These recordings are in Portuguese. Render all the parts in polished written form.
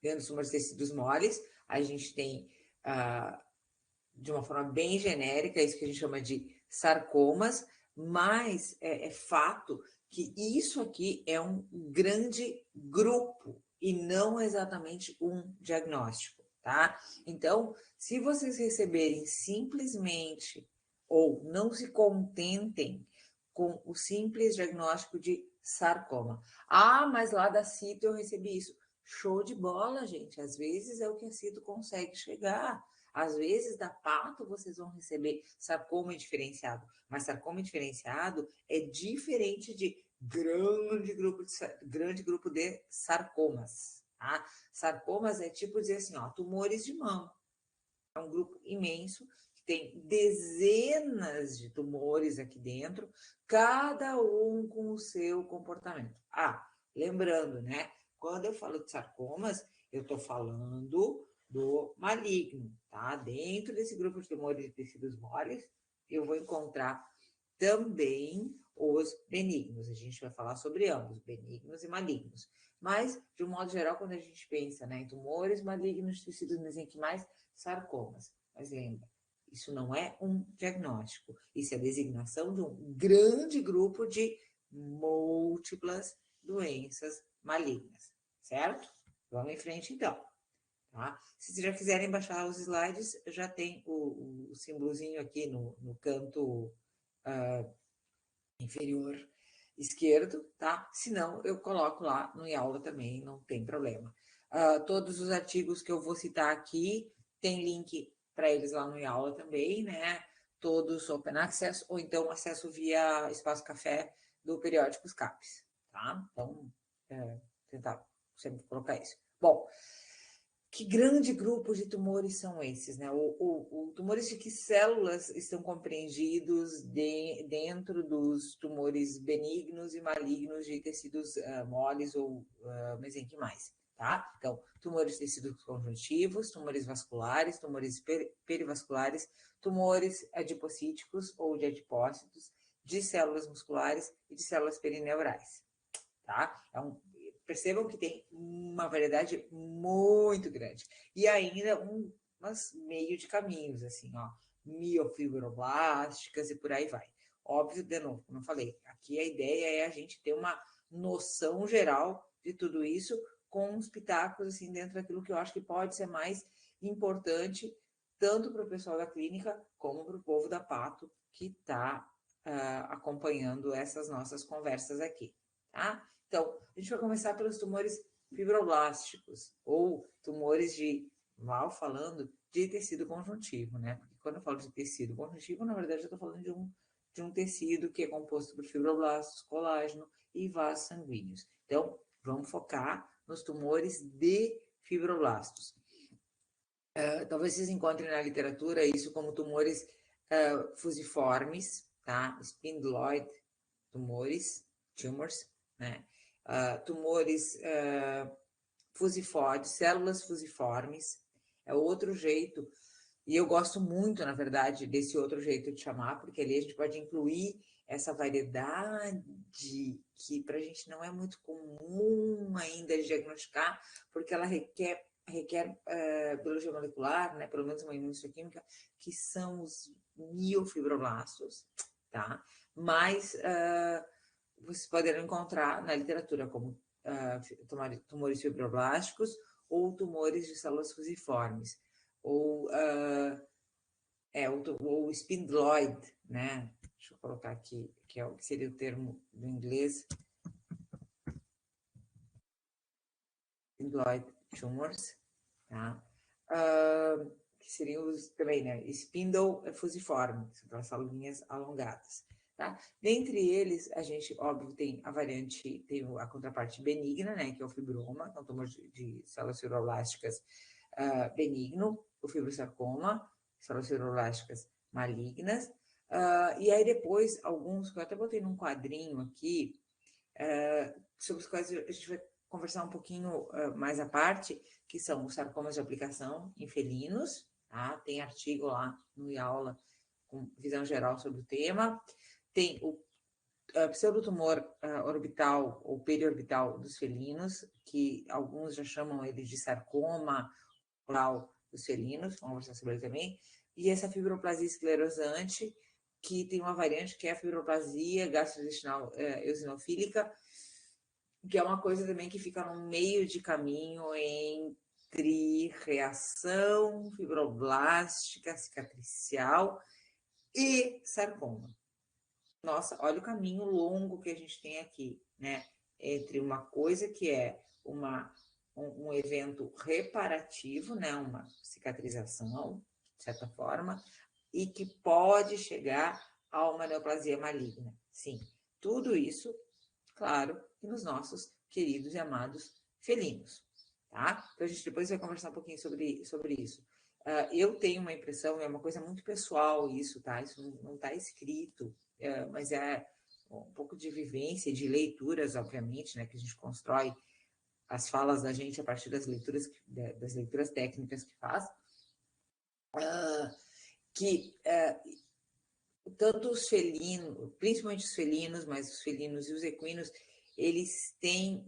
dentro dos tumores de tecidos moles, a gente tem, de uma forma bem genérica, isso que a gente chama de sarcomas, mas é fato que isso aqui é um grande grupo e não exatamente um diagnóstico, tá? Então, se vocês receberem simplesmente ou não se contentem com o simples diagnóstico de sarcoma. Ah, mas lá da CITO eu recebi isso. Show de bola, gente. Às vezes é o que a CITO consegue chegar. Às vezes, da pato, vocês vão receber sarcoma diferenciado. Mas sarcoma diferenciado é diferente de grande grupo de sarcomas. Tá? Sarcomas é tipo dizer assim, ó, tumores de mama. É um grupo imenso, que tem dezenas de tumores aqui dentro, cada um com o seu comportamento. Ah, lembrando, né? Quando eu falo de sarcomas, eu estou falando do maligno, tá? Dentro desse grupo de tumores de tecidos moles, eu vou encontrar também os benignos. A gente vai falar sobre ambos, benignos e malignos. Mas, de um modo geral, quando a gente pensa, né, em tumores malignos, tecidos mesenquimais, sarcomas. Mas lembra, isso não é um diagnóstico, isso é a designação de um grande grupo de múltiplas doenças malignas, certo? Vamos em frente, então. Tá? Se vocês já quiserem baixar os slides, já tem o símbolozinho aqui no canto inferior esquerdo, tá? Se não, eu coloco lá no aula também, não tem problema. Todos os artigos que eu vou citar aqui, tem link para eles lá no aula também, né? Todos open access, ou então acesso via Espaço Café do Periódicos CAPES, tá? Então, tentar sempre colocar isso. Bom, que grande grupo de tumores são esses, né? Tumores de que células estão compreendidos dentro dos tumores benignos e malignos de tecidos moles ou mesenquimais, tá? Então, tumores de tecidos conjuntivos, tumores vasculares, tumores perivasculares, tumores adipocíticos ou de adipócitos, de células musculares e de células perineurais, tá? Percebam que tem uma variedade muito grande. E ainda umas meio de caminhos, assim, ó, miofibroblásticas e por aí vai. Óbvio, de novo, como eu falei, aqui a ideia é a gente ter uma noção geral de tudo isso, com uns pitacos, assim, dentro daquilo que eu acho que pode ser mais importante, tanto para o pessoal da clínica, como para o povo da Pato, que está acompanhando essas nossas conversas aqui, tá? Então, a gente vai começar pelos tumores fibroblásticos, ou tumores de, mal falando, de tecido conjuntivo, né? Porque quando eu falo de tecido conjuntivo, na verdade, eu estou falando de um tecido que é composto por fibroblastos, colágeno e vasos sanguíneos. Então, vamos focar nos tumores de fibroblastos. Talvez vocês encontrem na literatura isso como tumores fusiformes, tá? Spindloid tumors, né? Tumores fusiformes, células fusiformes, é outro jeito, e eu gosto muito, na verdade, desse outro jeito de chamar, porque ali a gente pode incluir essa variedade que para a gente não é muito comum ainda de diagnosticar, porque ela requer biologia molecular, né, pelo menos uma imunohistoquímica, que são os miofibroblastos, tá? Mas vocês poderão encontrar na literatura como tumores fibroblásticos ou tumores de células fusiformes, ou o spindloid, né? Deixa eu colocar aqui, que seria o termo do inglês, spindloid tumors, tá? Que seriam também, né? Spindle fusiforme, são aquelas células alongadas. Tá? Dentre eles, a gente, óbvio, tem a variante, tem a contraparte benigna, né, que é o fibroma, que é um tumor de células fibroblásticas benigno, o fibrosarcoma, células fibroblásticas malignas, e aí depois, alguns, que eu até botei num quadrinho aqui, sobre os quais a gente vai conversar um pouquinho mais à parte, que são os sarcomas de aplicação em felinos, tá? Tem artigo lá no aula com visão geral sobre o tema. Tem pseudotumor orbital ou periorbital dos felinos, que alguns já chamam ele de sarcoma oral dos felinos, vamos conversar sobre ele também, e essa fibroplasia esclerosante, que tem uma variante que é a fibroplasia gastrointestinal eosinofílica, que é uma coisa também que fica no meio de caminho entre reação fibroblástica cicatricial e sarcoma. Nossa, olha o caminho longo que a gente tem aqui, né? Entre uma coisa que é um evento reparativo, né? Uma cicatrização, de certa forma, e que pode chegar a uma neoplasia maligna. Sim, tudo isso, claro, nos nossos queridos e amados felinos, tá? Então, a gente depois vai conversar um pouquinho sobre isso. Eu tenho uma impressão, é uma coisa muito pessoal isso, tá? Isso não está escrito, mas é um pouco de vivência, de leituras, obviamente, né? Que a gente constrói as falas da gente a partir das leituras técnicas que faz, que tanto os felinos, principalmente os felinos, mas os felinos e os equinos, eles têm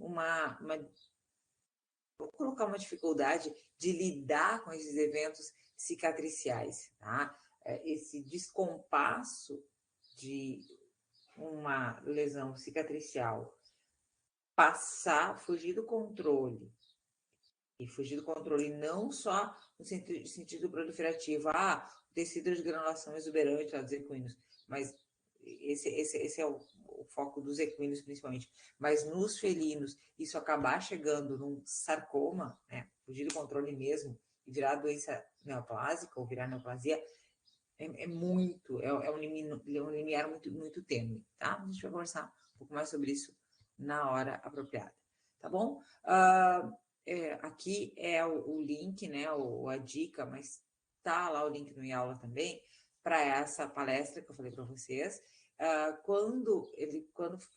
vou colocar uma dificuldade de lidar com esses eventos cicatriciais, tá? Esse descompasso de uma lesão cicatricial fugir do controle, e fugir do controle não só no sentido proliferativo, o tecido de granulação exuberante dos equinos, mas esse é o foco dos equinos principalmente, mas nos felinos, isso acabar chegando num sarcoma, né, fugir do controle mesmo, e virar doença neoplásica ou virar neoplasia, é um limiar muito tênue, tá? A gente vai conversar um pouco mais sobre isso na hora apropriada, tá bom? Aqui é o link, né, a dica, mas tá lá o link no aula também, para essa palestra que eu falei para vocês. Quando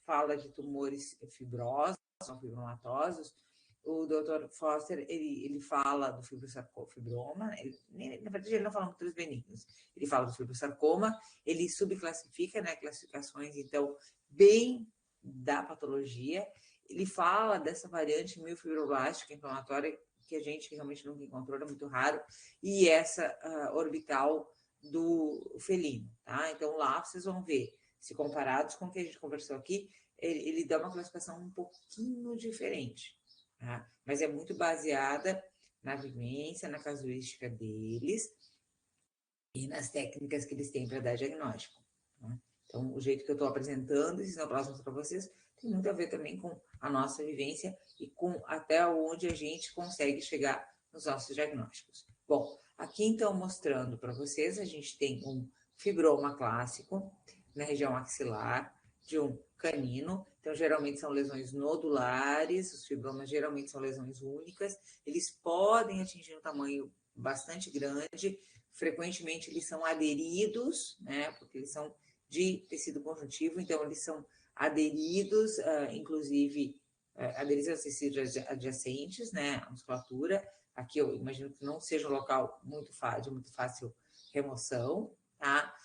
fala de tumores fibrosos, são fibromatosos, o Dr. Foster, ele fala do fibroma, na verdade ele não fala muito dos benignos, ele fala do fibrosarcoma, ele subclassifica, né, classificações, então, bem da patologia, ele fala dessa variante miofibroblástica inflamatória, que a gente realmente nunca encontrou, é muito raro, e essa orbital do felino, tá? Então, lá vocês vão ver, se comparados com o que a gente conversou aqui, ele dá uma classificação um pouquinho diferente, tá? Mas é muito baseada na vivência, na casuística deles e nas técnicas que eles têm para dar diagnóstico, tá? Então, o jeito que eu estou apresentando esses neoplasmas para vocês tem muito a ver também com a nossa vivência e com até onde a gente consegue chegar nos nossos diagnósticos. Bom, aqui então mostrando para vocês, a gente tem um fibroma clássico na região axilar de um canino. Então, geralmente são lesões nodulares, os fibromas geralmente são lesões únicas, eles podem atingir um tamanho bastante grande, frequentemente eles são aderidos, né, porque eles são de tecido conjuntivo, então eles são aderidos, inclusive, aderidos aos tecidos adjacentes, né, à musculatura. Aqui eu imagino que não seja um local de muito fácil remoção, tá?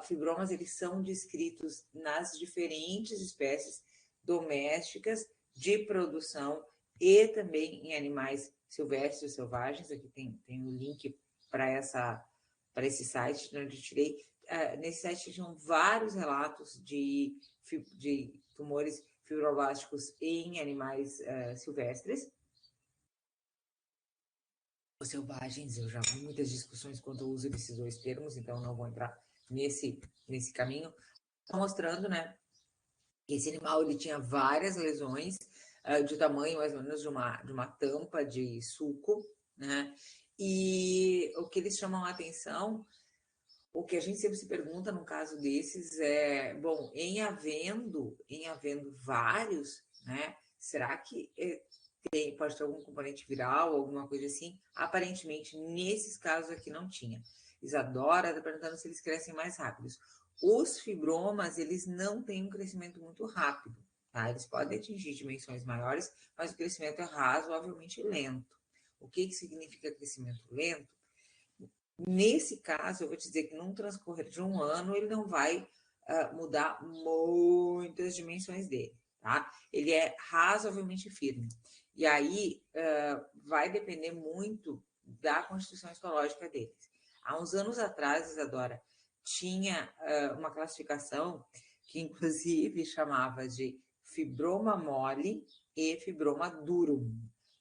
Fibromas, eles são descritos nas diferentes espécies domésticas de produção e também em animais silvestres, selvagens. Aqui tem o link para esse site, onde eu tirei. Nesse site tinham vários relatos de tumores fibroblásticos em animais silvestres. Os selvagens, eu já vi muitas discussões quando eu uso esses dois termos, então não vou entrar nesse caminho. Estou mostrando, né, que esse animal ele tinha várias lesões de tamanho mais ou menos de uma tampa de suco, né? E o que eles chamam a atenção, o que a gente sempre se pergunta num caso desses é, bom, em havendo vários, né? Será que pode ter algum componente viral, alguma coisa assim? Aparentemente, nesses casos aqui não tinha. Isadora está perguntando se eles crescem mais rápidos. Os fibromas, eles não têm um crescimento muito rápido, tá? Eles podem atingir dimensões maiores, mas o crescimento é razoavelmente lento. O que significa crescimento lento? Nesse caso, eu vou te dizer que num transcorrer de um ano, ele não vai mudar muitas dimensões dele, tá? Ele é razoavelmente firme. E aí vai depender muito da constituição histológica deles. Há uns anos atrás, Isadora, tinha uma classificação que inclusive chamava de fibroma mole e fibroma durum,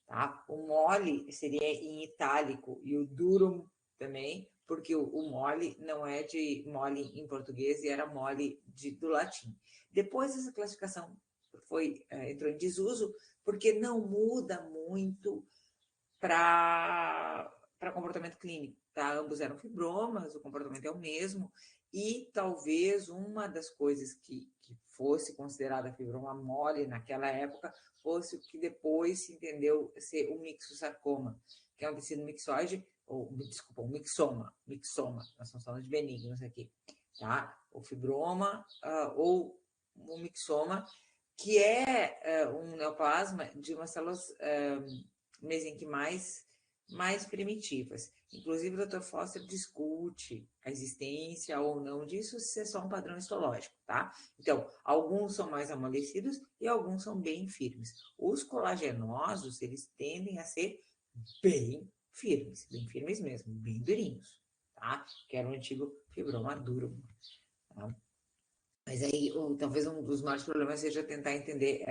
tá? O mole seria em itálico e o durum também, porque o mole não é de mole em português e era mole do latim. Depois essa classificação entrou em desuso porque não muda muito para comportamento clínico, tá? Ambos eram fibromas, o comportamento é o mesmo, e talvez uma das coisas que fosse considerada fibroma mole naquela época fosse o que depois se entendeu ser o mixosarcoma, que é um tecido mixoide, ou, desculpa, um mixoma, nós estamos falando de benignos aqui, tá? O fibroma ou o mixoma, que é um neoplasma de umas células mesenquimais mais primitivas. Inclusive, o Dr. Foster discute a existência ou não disso, se é só um padrão histológico, tá? Então, alguns são mais amolecidos e alguns são bem firmes. Os colagenosos, eles tendem a ser bem firmes mesmo, bem durinhos, tá? Que era o antigo fibroma duro, tá? Mas aí, talvez um dos maiores problemas seja tentar entender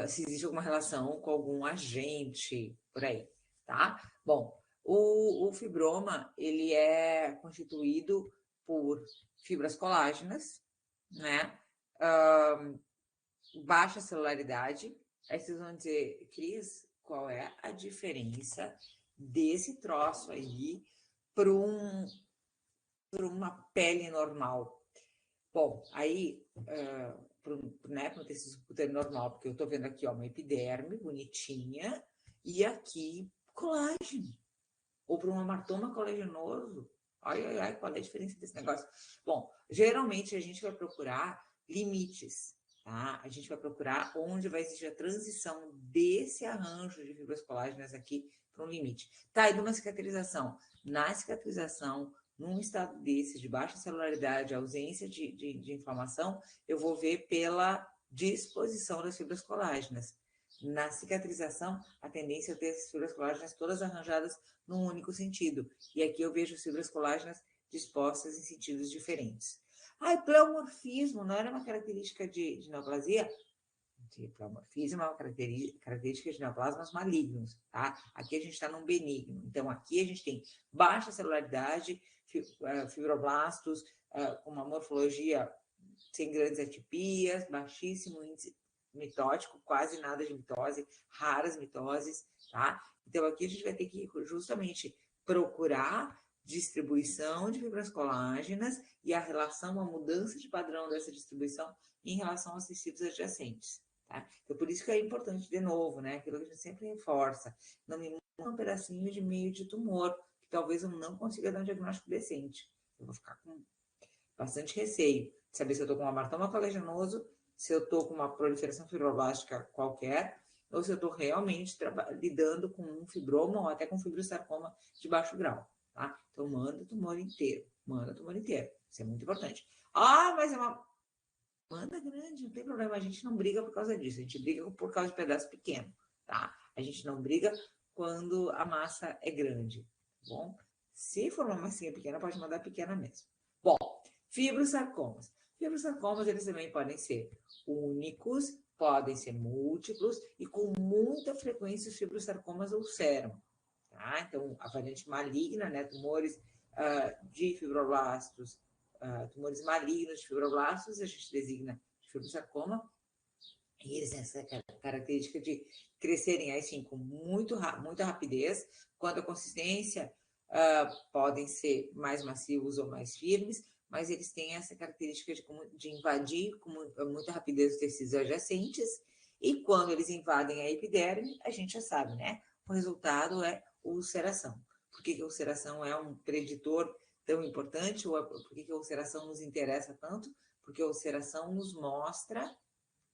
se existe alguma relação com algum agente por aí, tá? Bom, o fibroma, ele é constituído por fibras colágenas, né? Baixa celularidade. Aí vocês vão dizer, Cris, qual é a diferença desse troço aí para uma pele normal? Bom, aí, para um tecido subcutâneo normal, porque eu estou vendo aqui, ó, uma epiderme bonitinha, e aqui colágeno. Ou para um hematoma colagenoso. Ai, qual é a diferença desse negócio? Bom, geralmente a gente vai procurar limites, tá? A gente vai procurar onde vai existir a transição desse arranjo de fibras colágenas aqui para um limite. Tá, e de uma cicatrização. Na cicatrização, num estado desse, de baixa celularidade, ausência de inflamação, eu vou ver pela disposição das fibras colágenas. Na cicatrização, a tendência é ter as fibras colágenas todas arranjadas num único sentido. E aqui eu vejo fibras colágenas dispostas em sentidos diferentes. Pleomorfismo não era uma característica de neoplasia? Pleomorfismo é uma característica de neoplasmas malignos, tá? Aqui a gente está num benigno. Então, aqui a gente tem baixa celularidade, fibroblastos com uma morfologia sem grandes atipias, baixíssimo índice mitótico, quase nada de mitose, raras mitoses, tá? Então, aqui a gente vai ter que justamente procurar distribuição de fibras colágenas e a relação, a mudança de padrão dessa distribuição em relação aos tecidos adjacentes, tá? Então, por isso que é importante, de novo, né? Aquilo que a gente sempre reforça, não me muda um pedacinho de meio de tumor, que talvez eu não consiga dar um diagnóstico decente. Eu vou ficar com bastante receio de saber se eu estou com um hematoma colagenoso, se eu estou com uma proliferação fibroblástica qualquer, ou se eu estou realmente lidando com um fibroma ou até com fibrosarcoma de baixo grau, tá? Então, manda o tumor inteiro. Isso é muito importante. Mas é uma manda grande, não tem problema. A gente não briga por causa disso. A gente briga por causa de pedaço pequeno, tá? A gente não briga quando a massa é grande, tá bom? Se for uma massinha pequena, pode mandar pequena mesmo. Bom, fibrosarcomas. Fibrosarcomas, eles também podem ser únicos, podem ser múltiplos e com muita frequência os fibrosarcomas ulceram, tá? Então, a variante maligna, né, tumores de fibroblastos, tumores malignos de fibroblastos, a gente designa de fibrosarcoma, e eles têm essa característica de crescerem aí sim com muita rapidez, quando a consistência podem ser mais macios ou mais firmes, mas eles têm essa característica de invadir com muita rapidez os tecidos adjacentes, e quando eles invadem a epiderme, a gente já sabe, né? O resultado é ulceração. Por que a ulceração é um preditor tão importante? Ou por que a ulceração nos interessa tanto? Porque a ulceração nos mostra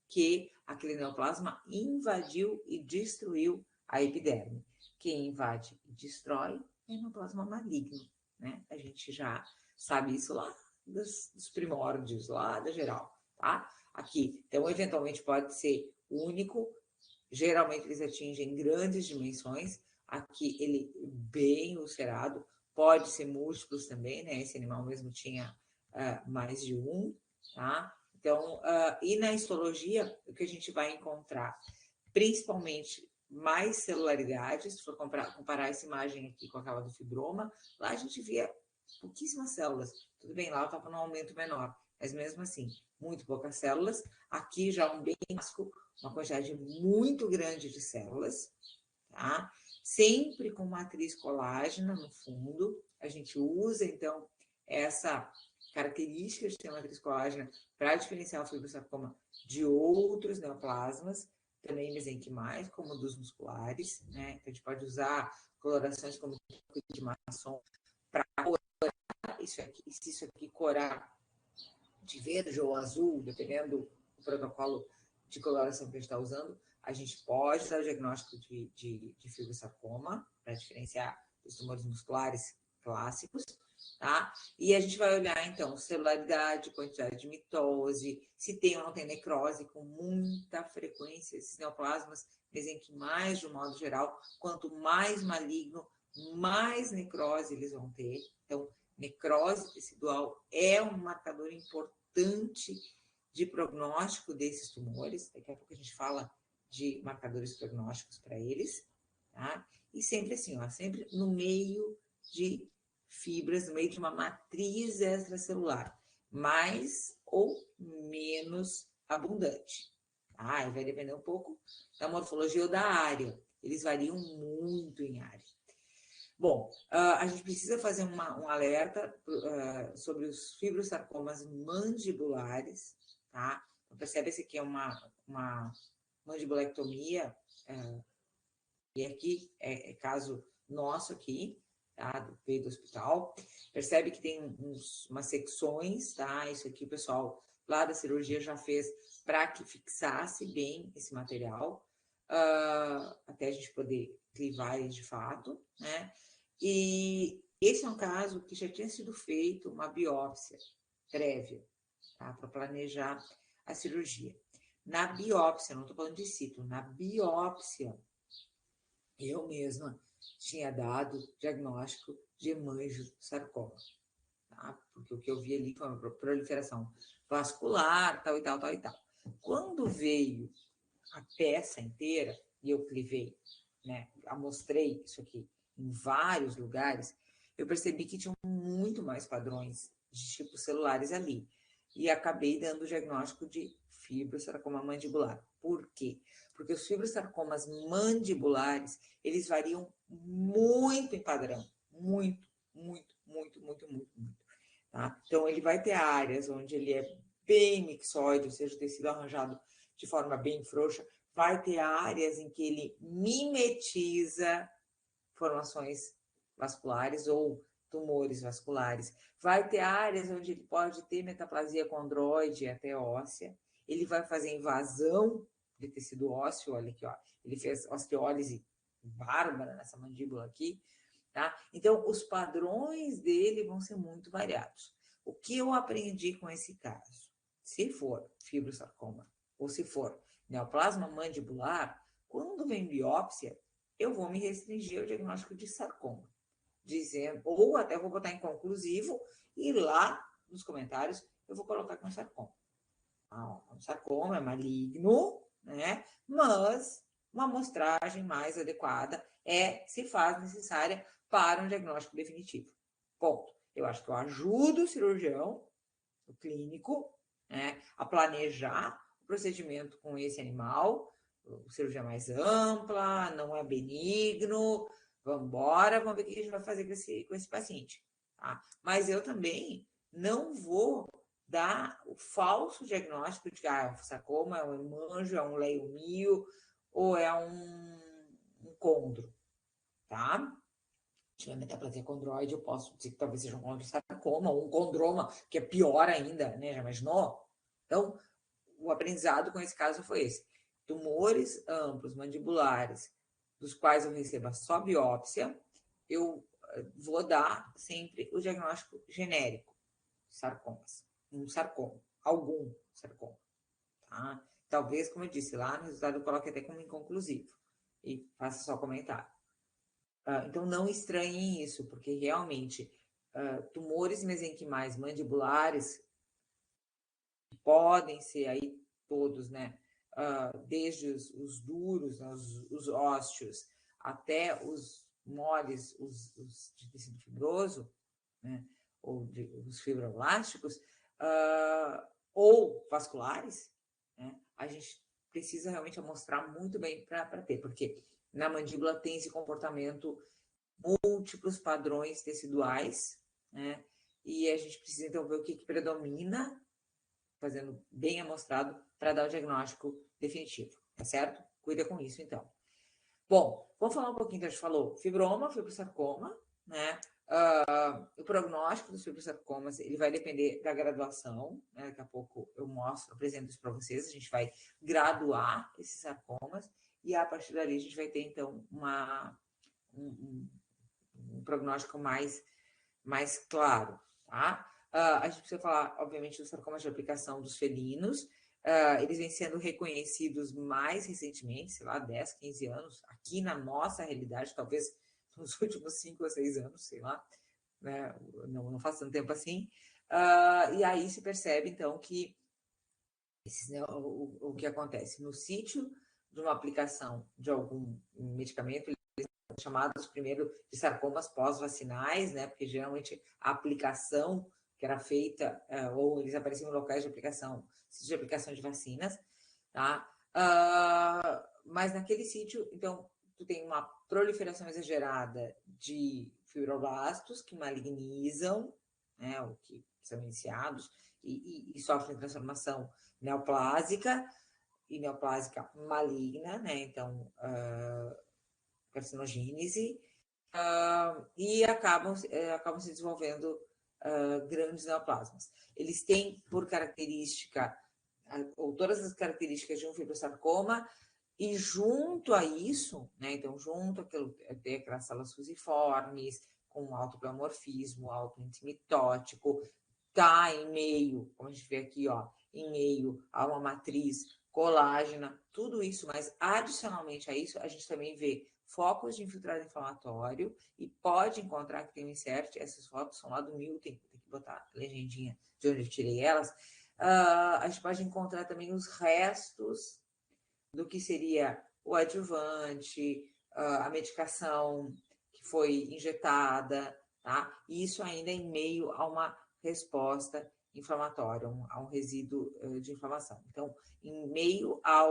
que aquele neoplasma invadiu e destruiu a epiderme. Quem invade e destrói é neoplasma maligno, né? A gente já sabe isso lá dos primórdios, lá da geral, tá? Aqui, então, eventualmente pode ser único, geralmente eles atingem grandes dimensões, aqui ele bem ulcerado, pode ser múltiplos também, né? Esse animal mesmo tinha mais de um, tá? Então, e na histologia, o que a gente vai encontrar? Principalmente mais celularidade, se for comparar essa imagem aqui com aquela do fibroma, lá a gente via pouquíssimas células. Tudo bem, lá estava num aumento menor, mas mesmo assim, muito poucas células. Aqui já um bem clássico, uma quantidade muito grande de células, tá? Sempre com matriz colágena no fundo. A gente usa, então, essa característica de ter matriz colágena para diferenciar o fibrosarcoma de outros neoplasmas, também mesenquimais, como dos musculares, né? Então, a gente pode usar colorações como de maçom para corar isso aqui, se isso aqui corar de verde ou azul, dependendo do protocolo de coloração que a gente está usando, a gente pode dar o diagnóstico de fibrosarcoma para diferenciar os tumores musculares clássicos, tá? E a gente vai olhar, então, celularidade, quantidade de mitose, se tem ou não tem necrose, com muita frequência, esses neoplasmas mesenquimais, de um modo geral, quanto mais maligno, mais necrose eles vão ter. Então, necrose tecidual é um marcador importante de prognóstico desses tumores. Daqui a pouco a gente fala de marcadores prognósticos para eles, tá? E sempre assim, ó, sempre no meio de fibras, no meio de uma matriz extracelular, mais ou menos abundante. Ah, e vai depender um pouco da morfologia ou da área. Eles variam muito em área. Bom, a gente precisa fazer um alerta sobre os fibrosarcomas mandibulares, tá? Então, percebe esse aqui é uma mandibulectomia, e aqui é caso nosso aqui, tá? Veio do hospital. Percebe que tem umas secções, tá? Isso aqui o pessoal lá da cirurgia já fez para que fixasse bem esse material, até a gente poder clivar ele de fato, né? E esse é um caso que já tinha sido feito uma biópsia prévia, tá? Para planejar a cirurgia. Na biópsia, não estou falando de cito, na biópsia, eu mesma tinha dado diagnóstico de hemangiosarcoma, tá? Porque o que eu vi ali foi uma proliferação vascular, tal e tal, tal e tal. Quando veio a peça inteira, e eu clivei, né, amostrei isso aqui em vários lugares, eu percebi que tinham muito mais padrões de tipos celulares ali. E acabei dando o diagnóstico de fibrosarcoma mandibular. Por quê? Porque os fibrosarcomas mandibulares, eles variam muito em padrão. Muito, muito, muito, muito, muito, muito. Tá? Então, ele vai ter áreas onde ele é bem mixoide, ou seja, o tecido arranjado de forma bem frouxa, vai ter áreas em que ele mimetiza formações vasculares ou tumores vasculares. Vai ter áreas onde ele pode ter metaplasia condroide até óssea. Ele vai fazer invasão de tecido ósseo, olha aqui, ó. Ele fez osteólise bárbara nessa mandíbula aqui, tá? Então, os padrões dele vão ser muito variados. O que eu aprendi com esse caso? Se for fibrosarcoma ou se for neoplasma mandibular, quando vem biópsia, eu vou me restringir ao diagnóstico de sarcoma, dizendo, ou até vou botar em conclusivo, e lá nos comentários eu vou colocar que é um sarcoma. Um sarcoma é maligno, né? Mas uma amostragem mais adequada se faz necessária para um diagnóstico definitivo. Ponto. Eu acho que eu ajudo o cirurgião, o clínico, né, a planejar o procedimento com esse animal, cirurgia mais ampla, não é benigno, vamos embora, vamos ver o que a gente vai fazer com esse paciente. Tá? Mas eu também não vou dar o falso diagnóstico de que é um sarcoma, é um hemanjo, é um leiomio ou é um condro, tá? Se tiver metaplasia condroide, eu posso dizer que talvez seja um condrosarcoma ou um condroma, que é pior ainda, né? Já imaginou? Então, o aprendizado com esse caso foi esse. Tumores amplos, mandibulares, dos quais eu receba só biópsia, eu vou dar sempre o diagnóstico genérico, sarcomas. Um sarcoma, algum sarcoma, tá? Talvez, como eu disse, lá no resultado eu coloque até como inconclusivo e faça só comentário. Então, não estranhem isso, porque realmente tumores mesenquimais mandibulares podem ser aí todos, né? Desde os duros, né, os ósseos, até os moles, os de tecido fibroso, né? Ou os fibroblásticos, ou vasculares, né? A gente precisa realmente mostrar muito bem para ter, porque na mandíbula tem esse comportamento, múltiplos padrões teciduais, né? E a gente precisa então ver o que predomina, fazendo bem amostrado, para dar o diagnóstico definitivo, tá certo? Cuida com isso, então. Bom, vamos falar um pouquinho, então a gente falou fibroma, fibrosarcoma, né? O prognóstico dos fibrosarcomas, ele vai depender da graduação, né? Daqui a pouco eu mostro, apresento isso para vocês, a gente vai graduar esses sarcomas e a partir dali a gente vai ter, então, um prognóstico mais claro, tá? A gente precisa falar, obviamente, dos sarcomas de aplicação dos felinos. Eles vêm sendo reconhecidos mais recentemente, sei lá, 10, 15 anos, aqui na nossa realidade, talvez nos últimos 5 ou 6 anos, sei lá, né? Não faz tanto tempo assim. E aí se percebe, então, que o que acontece no sítio de uma aplicação de algum medicamento, chamados primeiro de sarcomas pós-vacinais, né? Porque geralmente a aplicação que era feita, ou eles apareciam em locais de aplicação de vacinas, tá? Mas naquele sítio, então, tu tem uma proliferação exagerada de fibroblastos que malignizam, né? O que são iniciados e sofrem transformação neoplásica e neoplásica maligna, né? Então, carcinogênese, e acabam se desenvolvendo grandes neoplasmas. Eles têm por característica, ou todas as características de um fibrosarcoma, e junto a isso, né, então junto tem aquelas células fusiformes, com alto pleomorfismo, alto índice mitótico, tá em meio, como a gente vê aqui, ó, em meio a uma matriz colágena, tudo isso, mas adicionalmente a isso, a gente também vê focos de infiltrado inflamatório e pode encontrar que tem um insert, essas fotos são lá do Milton, tem que botar a legendinha de onde eu tirei elas, a gente pode encontrar também os restos do que seria o adjuvante, a medicação que foi injetada, tá? E isso ainda em meio a uma resposta inflamatória, a um resíduo de inflamação. Então, em meio à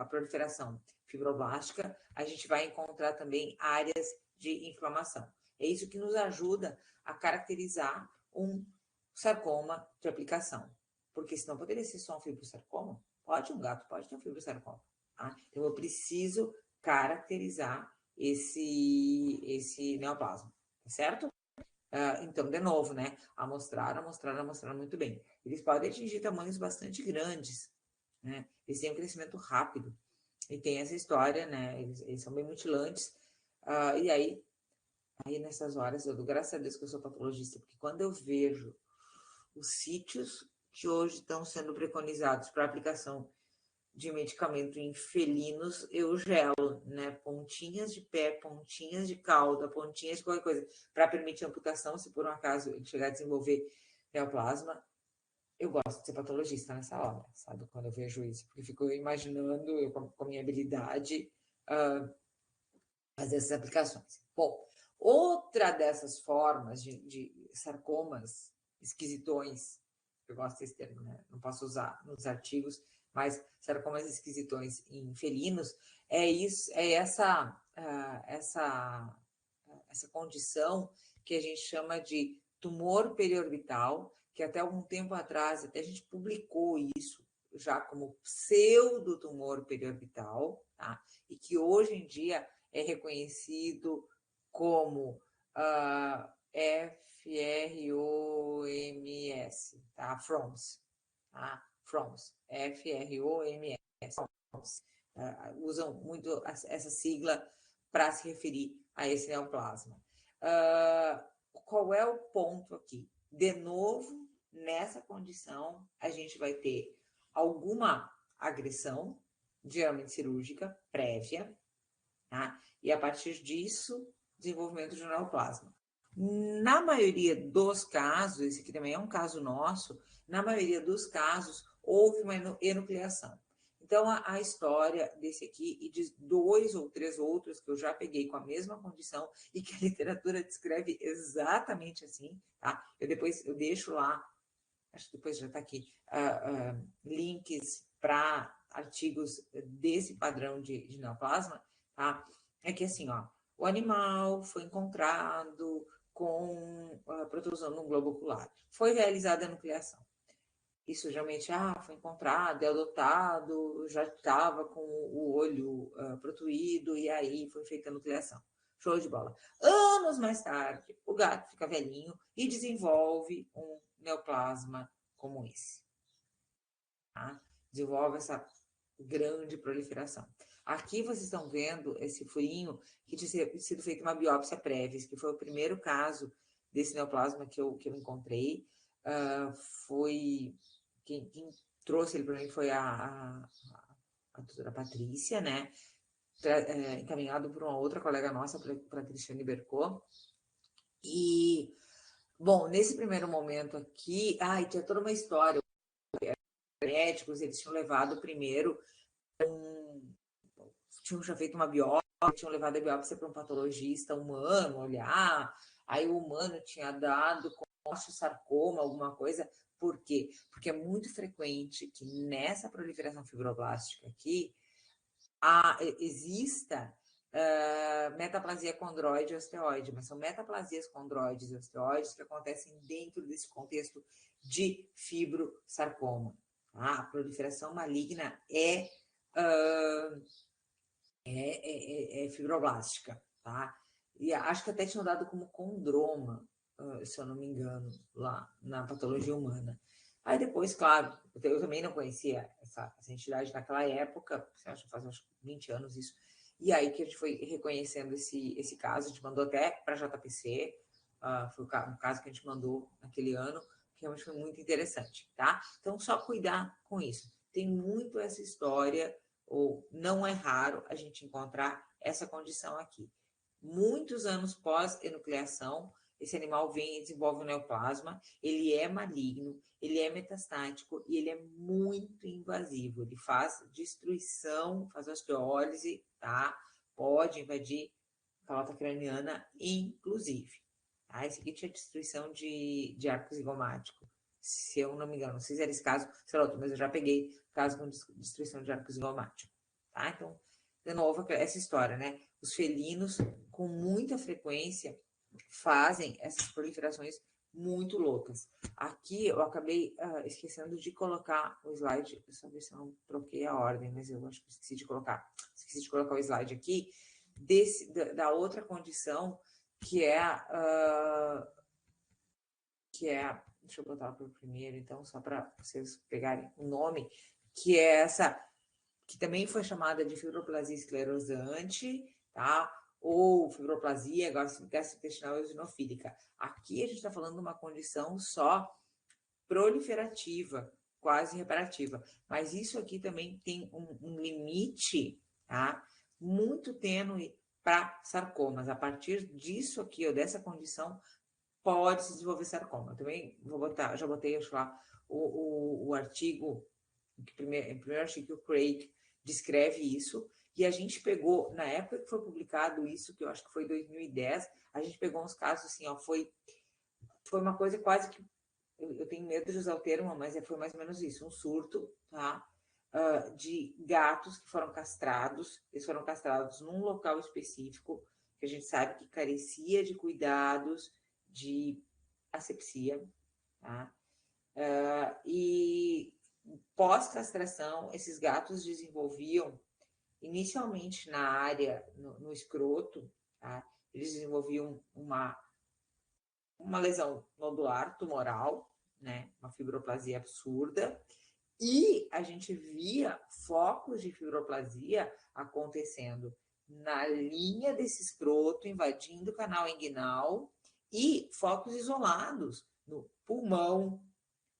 proliferação fibroblástica, a gente vai encontrar também áreas de inflamação. É isso que nos ajuda a caracterizar um sarcoma de aplicação. Porque senão poderia ser só um fibrosarcoma. Um gato pode ter um fibrosarcoma. Tá? Então, eu preciso caracterizar esse neoplasma, tá certo? Então, de novo, né? Amostrar muito bem. Eles podem atingir tamanhos bastante grandes, né? Eles têm um crescimento rápido. E tem essa história, né? Eles são bem mutilantes. E aí nessas horas, eu dou graças a Deus que eu sou patologista, porque quando eu vejo os sítios que hoje estão sendo preconizados para aplicação de medicamento em felinos, eu gelo, né? Pontinhas de pé, pontinhas de cauda, pontinhas de qualquer coisa, para permitir amputação, se por um acaso ele chegar a desenvolver neoplasma. Eu gosto de ser patologista nessa hora, sabe? Quando eu vejo isso, porque fico imaginando, eu com a minha habilidade, fazer essas aplicações. Bom, outra dessas formas de sarcomas esquisitões, eu gosto desse termo, né? Não posso usar nos artigos, mas sarcomas esquisitões em felinos, essa condição que a gente chama de tumor periorbital, que até algum tempo atrás, até a gente publicou isso já como pseudotumor periorbital, tá? E que hoje em dia é reconhecido como FROMS, tá? FROMS, tá? FROMS, FROMS. Usam muito essa sigla para se referir a esse neoplasma. Qual é o ponto aqui? De novo, nessa condição, a gente vai ter alguma agressão, geralmente cirúrgica, prévia, tá? E a partir disso, desenvolvimento de neoplasma. Na maioria dos casos, esse aqui também é um caso nosso, na maioria dos casos, houve uma enucleação. Então, a história desse aqui e de 2 ou 3 outros que eu já peguei com a mesma condição e que a literatura descreve exatamente assim, tá? Eu deixo lá, acho que depois já está aqui, links para artigos desse padrão de neoplasma, tá? É que assim, ó, o animal foi encontrado com protusão no globo ocular. Foi realizada a nucleação. Isso geralmente, foi encontrado, é adotado, já estava com o olho protuído e aí foi feita a nucleação. Show de bola. Anos mais tarde, o gato fica velhinho e desenvolve um neoplasma como esse. Tá? Desenvolve essa grande proliferação. Aqui vocês estão vendo esse furinho que tinha sido feita uma biópsia prévia, que foi o primeiro caso desse neoplasma que eu encontrei. Foi quem trouxe ele para mim foi a doutora Patrícia, né? Encaminhado por uma outra colega nossa, para a Cristiane Bercot. E, bom, nesse primeiro momento aqui, e tinha toda uma história. Médicos, eles tinham levado primeiro tinham já feito uma biópsia, tinham levado a biópsia para um patologista humano olhar, aí o humano tinha dado com osteosarcoma, alguma coisa. Por quê? Porque é muito frequente que nessa proliferação fibroblástica aqui exista metaplasia condroide e osteoide, mas são metaplasias condroides e osteoides que acontecem dentro desse contexto de fibrosarcoma. Tá? A proliferação maligna é fibroblástica, tá? E acho que até tinham dado como condroma, se eu não me engano, lá na patologia humana. Aí depois, claro, eu também não conhecia essa entidade naquela época, faz uns 20 anos isso, e aí que a gente foi reconhecendo esse caso, a gente mandou até para a JPC, foi um caso que a gente mandou naquele ano, que realmente foi muito interessante, tá? Então, só cuidar com isso. Tem muito essa história, ou não é raro a gente encontrar essa condição aqui. Muitos anos pós-enucleação, esse animal vem e desenvolve um neoplasma, ele é maligno, ele é metastático e ele é muito invasivo. Ele faz destruição, faz osteólise, tá? Pode invadir a calota craniana, inclusive. Tá? Esse aqui tinha destruição de arco zigomático. Se eu não me engano, não sei se era esse caso, sei lá, mas eu já peguei caso com destruição de arco zigomático. Tá? Então, de novo, essa história, né? Os felinos, com muita frequência, fazem essas proliferações muito loucas. Aqui eu acabei esquecendo de colocar o slide, só ver se eu não troquei a ordem, mas eu acho que esqueci de colocar o slide aqui, da outra condição, que é deixa eu botar para o primeiro, então, só para vocês pegarem o nome, que é essa, que também foi chamada de fibroplasia esclerosante, tá? Ou fibroplasia gastrointestinal eosinofílica. Aqui a gente está falando de uma condição só proliferativa, quase reparativa. Mas isso aqui também tem um limite, tá? Muito tênue para sarcomas. A partir disso aqui, ou dessa condição, pode se desenvolver sarcoma. Eu também vou botar, já botei, acho lá, o artigo, o primeiro artigo que o Craig descreve isso, e a gente pegou, na época que foi publicado isso, que eu acho que foi 2010, a gente pegou uns casos assim, ó, foi uma coisa quase que, eu tenho medo de usar o termo, mas foi mais ou menos isso, um surto, tá? De gatos que foram castrados, eles foram castrados num local específico, que a gente sabe que carecia de cuidados de asepsia, tá? E pós-castração, esses gatos desenvolviam, inicialmente na área, no escroto, tá? Eles desenvolviam uma lesão nodular, tumoral, né? Uma fibroplasia absurda, e a gente via focos de fibroplasia acontecendo na linha desse escroto, invadindo o canal inguinal e focos isolados no pulmão,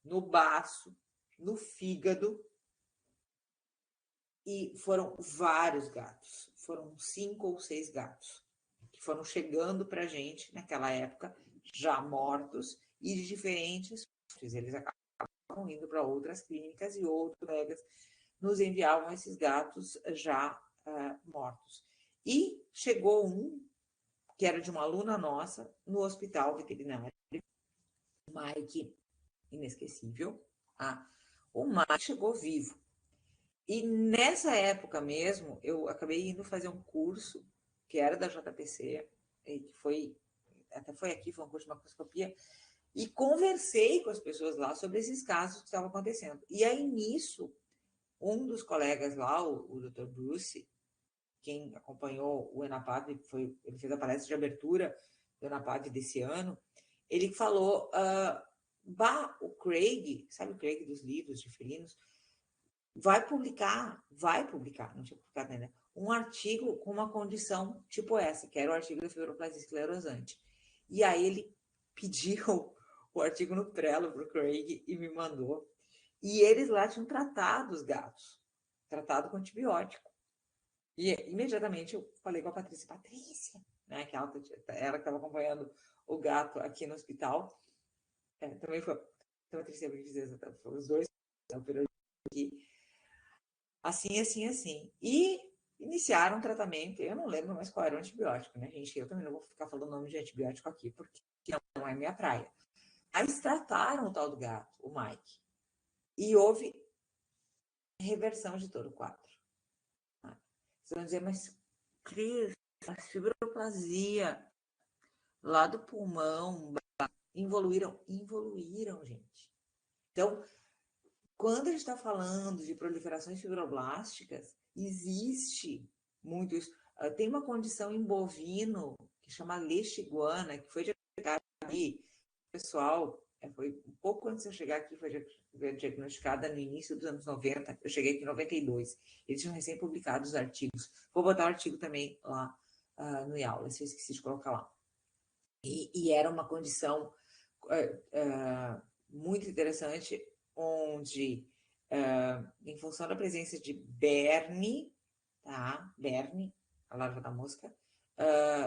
no baço, no fígado, e foram vários gatos, foram 5 ou 6 gatos, que foram chegando para a gente naquela época, já mortos e de diferentes, eles acabavam indo para outras clínicas e outros colegas nos enviavam esses gatos já mortos. E chegou um, que era de uma aluna nossa, no hospital veterinário, o Mike, inesquecível, o Mike chegou vivo. E nessa época mesmo, eu acabei indo fazer um curso que era da JPC, que foi, até foi aqui, foi um curso de macroscopia, e conversei com as pessoas lá sobre esses casos que estavam acontecendo. E aí, nisso, um dos colegas lá, o Dr. Bruce, quem acompanhou o ENAPAV, ele fez a palestra de abertura do ENAPAV desse ano, ele falou, o Craig, sabe o Craig dos livros de felinos, vai publicar, não tinha publicado ainda, um artigo com uma condição tipo essa, que era o artigo da fibroplasia esclerosante. E aí ele pediu o artigo no Trello para o Craig e me mandou. E eles lá tinham tratado os gatos, tratado com antibiótico. E imediatamente eu falei com a Patrícia, né, que ela que estava acompanhando o gato aqui no hospital. Também foi a Patrícia, os dois aqui. Assim, assim, assim. E iniciaram um tratamento, eu não lembro mais qual era o antibiótico, né, gente? Eu também não vou ficar falando o nome de antibiótico aqui, porque não é minha praia. Mas trataram o tal do gato, o Mike. E houve reversão de todo o quadro. Vocês vão dizer, mas Cris, a fibroplasia lá do pulmão evoluíram, gente. Então, quando a gente está falando de proliferações fibroblásticas, existe muito isso. Tem uma condição em bovino que chama leishiguana, que foi diagnosticada aqui, pessoal, foi um pouco antes de eu chegar aqui, foi diagnosticada no início dos anos 90, eu cheguei aqui em 92. Eles tinham recém-publicado os artigos. Vou botar o artigo também lá no IAULA, se eu esqueci de colocar lá. E era uma condição muito interessante, onde, em função da presença de Berne, tá? Berne, a larva da mosca,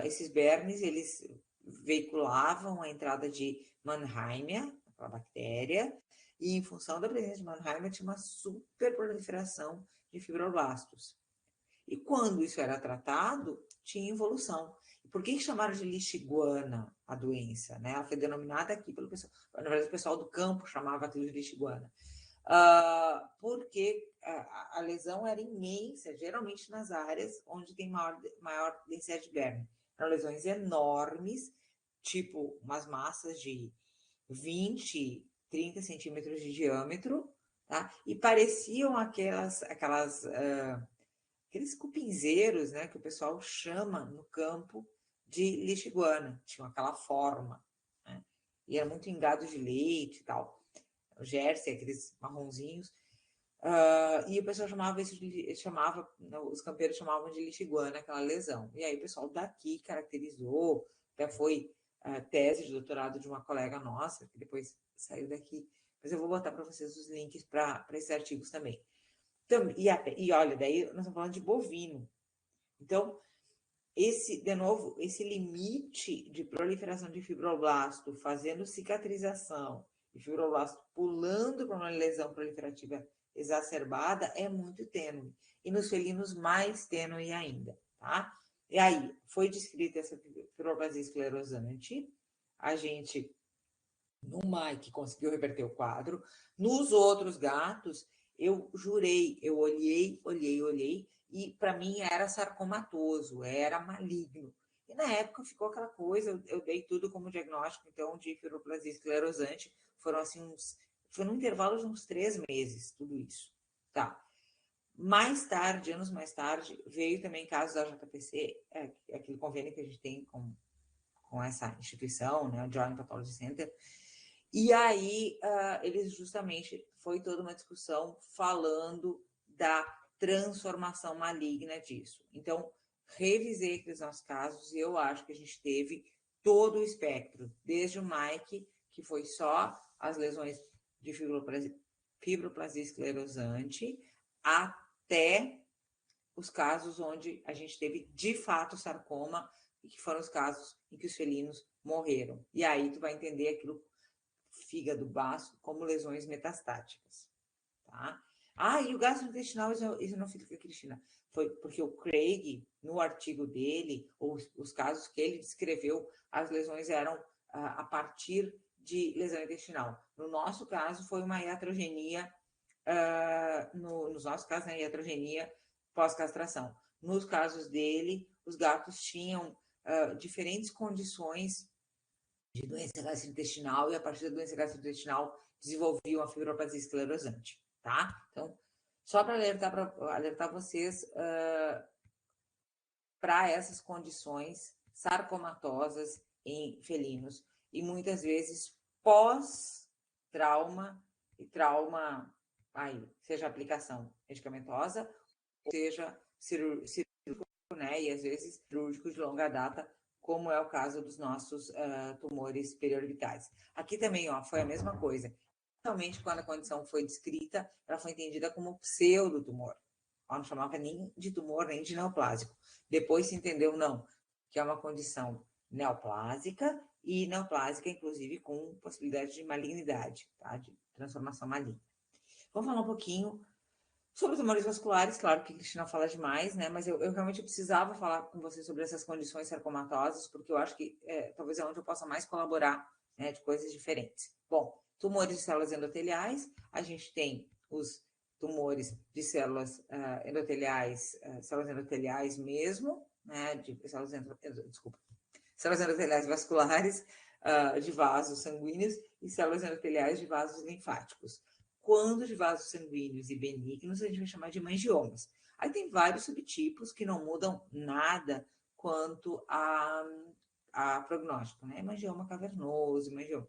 esses bernes, eles veiculavam a entrada de Mannheimia, aquela bactéria, e em função da presença de Mannheimia tinha uma super proliferação de fibroblastos. E quando isso era tratado, tinha evolução. Por que chamaram de leishiguana a doença? Né? Ela foi denominada aqui pelo pessoal. Na verdade, o pessoal do campo chamava aquilo de leishiguana. Porque a lesão era imensa, geralmente nas áreas onde tem maior densidade de Berne. Eram lesões enormes, tipo umas massas de 20, 30 centímetros de diâmetro, tá? E pareciam aqueles cupinzeiros, né, que o pessoal chama no campo de leishiguana, tinham aquela forma, né? E era muito em gado de leite e tal. O Jersey, aqueles marronzinhos. E o pessoal os campeiros chamavam de leishiguana aquela lesão. E aí o pessoal daqui caracterizou, até foi tese de doutorado de uma colega nossa, que depois saiu daqui. Mas eu vou botar para vocês os links para esses artigos também. Então, e olha, daí nós estamos falando de bovino. Então, de novo, esse limite de proliferação de fibroblasto fazendo cicatrização e fibroblasto pulando para uma lesão proliferativa exacerbada é muito tênue. E nos felinos, mais tênue ainda, tá? E aí, foi descrita essa fibroplasia esclerosante, a gente, no Mike, conseguiu reverter o quadro. Nos outros gatos, eu jurei, eu olhei, e para mim era sarcomatoso, era maligno. E na época ficou aquela coisa, eu dei tudo como diagnóstico, então, de fibroplasia esclerosante, foram assim foi num intervalo de uns 3 meses, tudo isso, tá? Mais tarde, anos mais tarde, veio também casos da JPC, aquele convênio que a gente tem com essa instituição, né, o Joint Pathology Center, e aí eles justamente, foi toda uma discussão falando da transformação maligna disso. Então, revisei aqueles nossos casos e eu acho que a gente teve todo o espectro, desde o Mike, que foi só as lesões de fibroplasia esclerosante, até os casos onde a gente teve de fato sarcoma, e que foram os casos em que os felinos morreram. E aí tu vai entender aquilo, fígado, baço, como lesões metastáticas, tá? Ah, e o gastrointestinal eosinofílico, Cristina, foi porque o Craig, no artigo dele, os casos que ele descreveu, as lesões eram a partir de lesão intestinal. No nosso caso, foi uma iatrogenia, nos nossos casos, né, iatrogenia pós-castração. Nos casos dele, os gatos tinham diferentes condições de doença gastrointestinal e a partir da doença gastrointestinal desenvolviam a fibroplasia esclerosante, tá? Então, só para alertar vocês para essas condições sarcomatosas em felinos e muitas vezes pós-trauma e trauma, aí, seja aplicação medicamentosa, ou seja cirúrgico, né? E às vezes cirúrgico de longa data, como é o caso dos nossos tumores periorbitais. Aqui também, ó, foi a mesma coisa. Realmente, quando a condição foi descrita, ela foi entendida como pseudotumor. Ela não chamava nem de tumor, nem de neoplásico. Depois se entendeu, não, que é uma condição neoplásica e neoplásica, inclusive, com possibilidade de malignidade, tá? De transformação maligna. Vamos falar um pouquinho sobre tumores vasculares, claro que a Cristina fala demais, né? Mas eu realmente precisava falar com você sobre essas condições sarcomatosas, porque eu acho que talvez é onde eu possa mais colaborar, né, de coisas diferentes. Bom, tumores de células endoteliais, a gente tem os tumores de células células endoteliais mesmo, né? De células endoteliais vasculares, de vasos sanguíneos e células endoteliais de vasos linfáticos. Quando de vasos sanguíneos e benignos, a gente vai chamar de hemangiomas. Aí tem vários subtipos que não mudam nada quanto a prognóstico, né? Hemangioma cavernoso, hemangioma,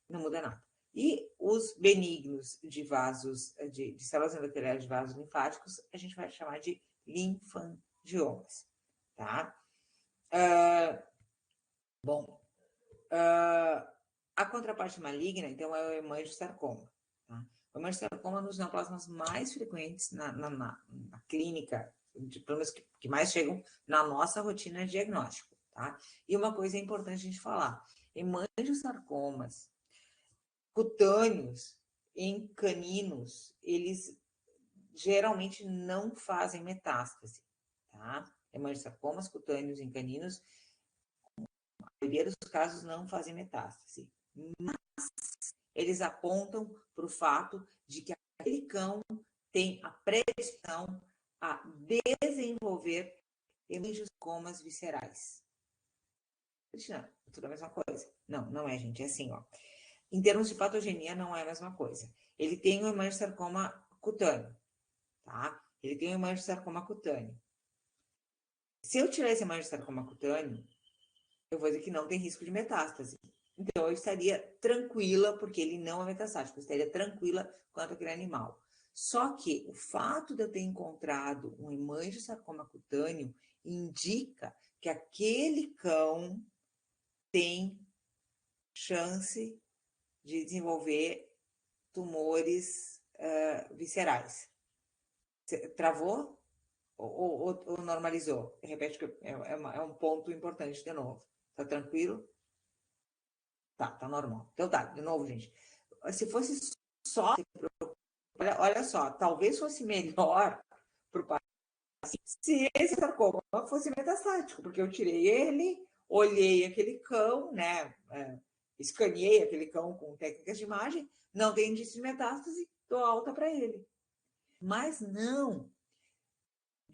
não muda nada. E os benignos de vasos, de células endoteliais de vasos linfáticos, a gente vai chamar de linfangiomas, tá? Bom, a contraparte maligna, então, é o hemangiosarcoma. Tá? O hemangiosarcoma é um dos neoplasmas mais frequentes na clínica, pelo menos que mais chegam na nossa rotina de diagnóstico. Tá? E uma coisa importante a gente falar: hemangiosarcomas cutâneos em caninos, eles geralmente não fazem metástase. Tá? Hemangiosarcomas cutâneos em caninos, a maioria dos casos não fazem metástase. Mas eles apontam para o fato de que aquele cão tem a predisposição a desenvolver hemangiomas viscerais. Cristina, tudo a mesma coisa? Não, não é, gente. É assim, ó. Em termos de patogenia, não é a mesma coisa. Ele tem o hemangiosarcoma cutâneo, tá? Ele tem o hemangiosarcoma cutâneo. Se eu tirar esse hemangiosarcoma cutâneo, eu vou dizer que não tem risco de metástase. Então, eu estaria tranquila, porque ele não é metastático, eu estaria tranquila quanto àquele animal. Só que o fato de eu ter encontrado um hemangiosarcoma cutâneo indica que aquele cão tem chance de desenvolver tumores viscerais. Travou ou normalizou? Repete, que é um ponto importante de novo. Tá tranquilo? Tá normal. Então tá, de novo, gente. Se fosse só, olha só, talvez fosse melhor para o paciente se esse sarcoma fosse metastático, porque eu tirei ele, olhei aquele cão, né? Escaneei aquele cão com técnicas de imagem, não tem indício de metástase, dou alta para ele. Mas não. O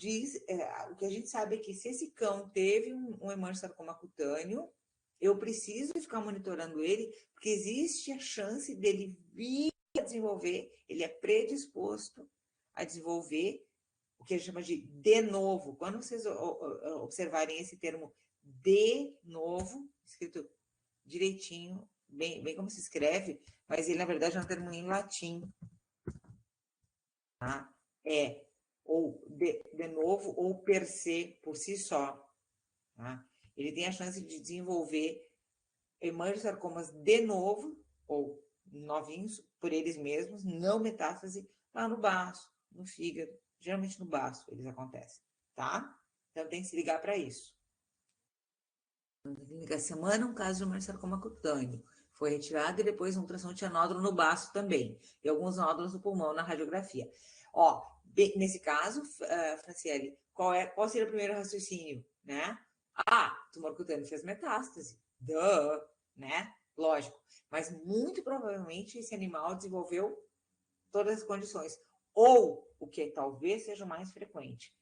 que a gente sabe é que se esse cão teve um hemangiosarcoma cutâneo, eu preciso ficar monitorando ele, porque existe a chance dele vir a desenvolver, ele é predisposto a desenvolver o que a gente chama de novo. Quando vocês observarem esse termo de novo, escrito direitinho, bem como se escreve, mas ele, na verdade, é um termo em latim. Tá? Ou de novo, ou per se, por si só. Tá? Ele tem a chance de desenvolver hemangiosarcomas de novo, ou novinhos, por eles mesmos, não metástase lá no baço, no fígado, geralmente no baço eles acontecem, tá? Então tem que se ligar para isso. Na clínica semana, um caso de hemangiosarcoma cutâneo. Foi retirado e depois uma ultrassom tinha nódulo no baço também. E alguns nódulos no pulmão na radiografia. Ó, nesse caso, Franciele, qual seria o primeiro raciocínio, né? Ah, tumor cutâneo fez metástase. Duh, né? Lógico. Mas muito provavelmente esse animal desenvolveu todas as condições. Ou, o que talvez seja mais frequente,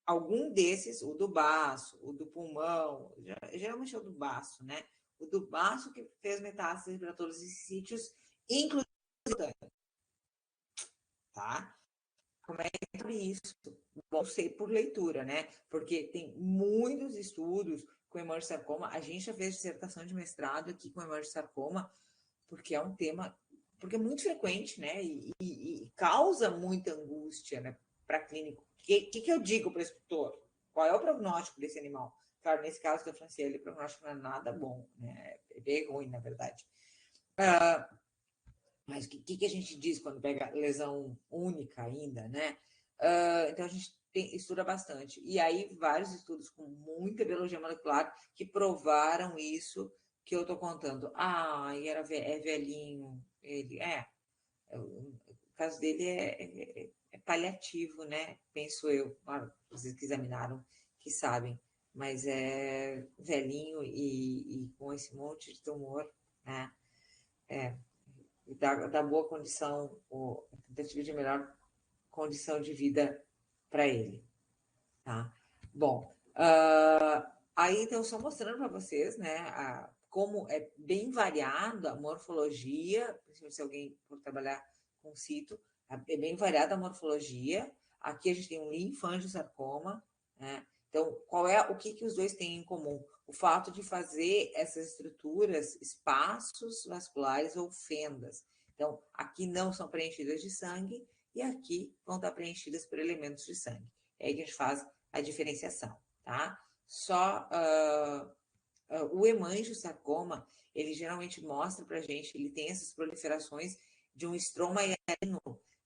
algum desses, o do baço, o do pulmão, geralmente é o do baço, né? O do baço que fez metástase para todos esses sítios, inclusive, tá? Como é que é isso? Bom, sei por leitura, né? Porque tem muitos estudos com hemangiosarcoma. A gente já fez dissertação de mestrado aqui com hemangiosarcoma, porque é um tema, porque é muito frequente, né? E causa muita angústia, né? Para clínico. O que eu digo para o escritor? Qual é o prognóstico desse animal? Claro, nesse caso da Franciele, o prognóstico não é nada bom, né? É bem ruim, na verdade. Mas o que a gente diz quando pega lesão única ainda, né? Então a gente estuda bastante. E aí, vários estudos com muita biologia molecular que provaram isso que eu estou contando. Ah, e é velhinho. Ele o caso dele é paliativo, né? Penso eu. Claro, vocês que examinaram, que sabem. Mas é velhinho e com esse monte de tumor, né? E da boa condição, a tentativa de melhor condição de vida para ele, tá? Bom, aí então só mostrando para vocês, né, como é bem variado a morfologia, principalmente se alguém for trabalhar com cito, é bem variada a morfologia. Aqui a gente tem um linfangiosarcoma, né? Então, o que os dois têm em comum? O fato de fazer essas estruturas, espaços vasculares ou fendas. Então, aqui não são preenchidas de sangue e aqui vão estar preenchidas por elementos de sangue. É aí que a gente faz a diferenciação, tá? Só o hemangiosarcoma, ele geralmente mostra para a gente, ele tem essas proliferações de um estroma hialino,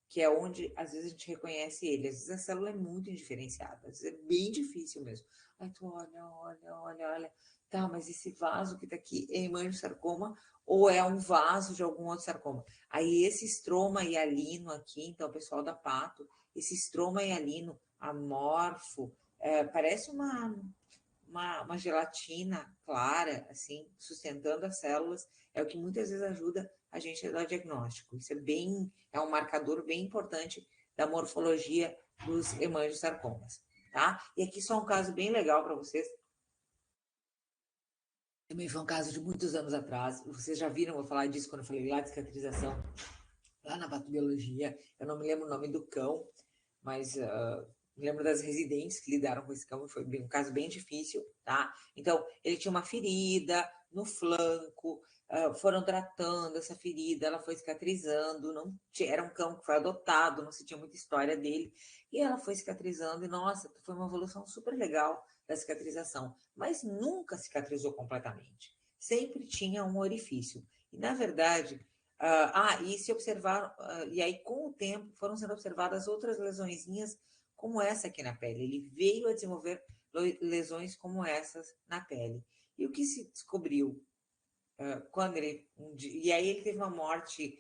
que é onde às vezes a gente reconhece ele. Às vezes a célula é muito indiferenciada, às vezes é bem difícil mesmo. Aí tu olha. Tá, mas esse vaso que tá aqui é hemangiosarcoma ou é um vaso de algum outro sarcoma? Aí esse estroma hialino aqui, então o pessoal da Pato, esse estroma hialino amorfo, parece uma gelatina clara, assim, sustentando as células, é o que muitas vezes ajuda a gente a dar diagnóstico. Isso é um marcador bem importante da morfologia dos hemangiosarcomas, tá? E aqui só um caso bem legal para vocês. Também foi um caso de muitos anos atrás. Vocês já viram eu falar disso quando eu falei lá de cicatrização, lá na patobiologia. Eu não me lembro o nome do cão, mas me lembro das residentes que lidaram com esse cão, foi um caso bem difícil, tá? Então, ele tinha uma ferida no flanco, foram tratando essa ferida, ela foi cicatrizando, não era um cão que foi adotado, não se tinha muita história dele, e ela foi cicatrizando, e nossa, foi uma evolução super legal da cicatrização, mas nunca cicatrizou completamente, sempre tinha um orifício, e na verdade, e se observar, e aí com o tempo foram sendo observadas outras lesõezinhas como essa aqui na pele. Ele veio a desenvolver lesões como essas na pele. E o que se descobriu quando ele e aí ele teve uma morte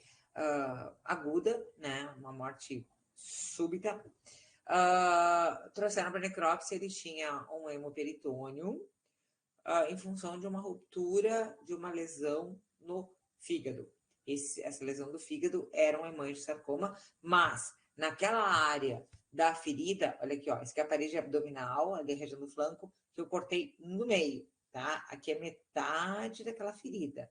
aguda, né? Uma morte súbita. Trouxeram para necrópsia, ele tinha um hemoperitônio em função de uma ruptura de uma lesão no fígado. Essa lesão do fígado era um hemangiosarcoma, mas naquela área da ferida, olha aqui, ó, essa aqui é a parede abdominal, ali a região do flanco, que eu cortei no meio, tá? Aqui é metade daquela ferida.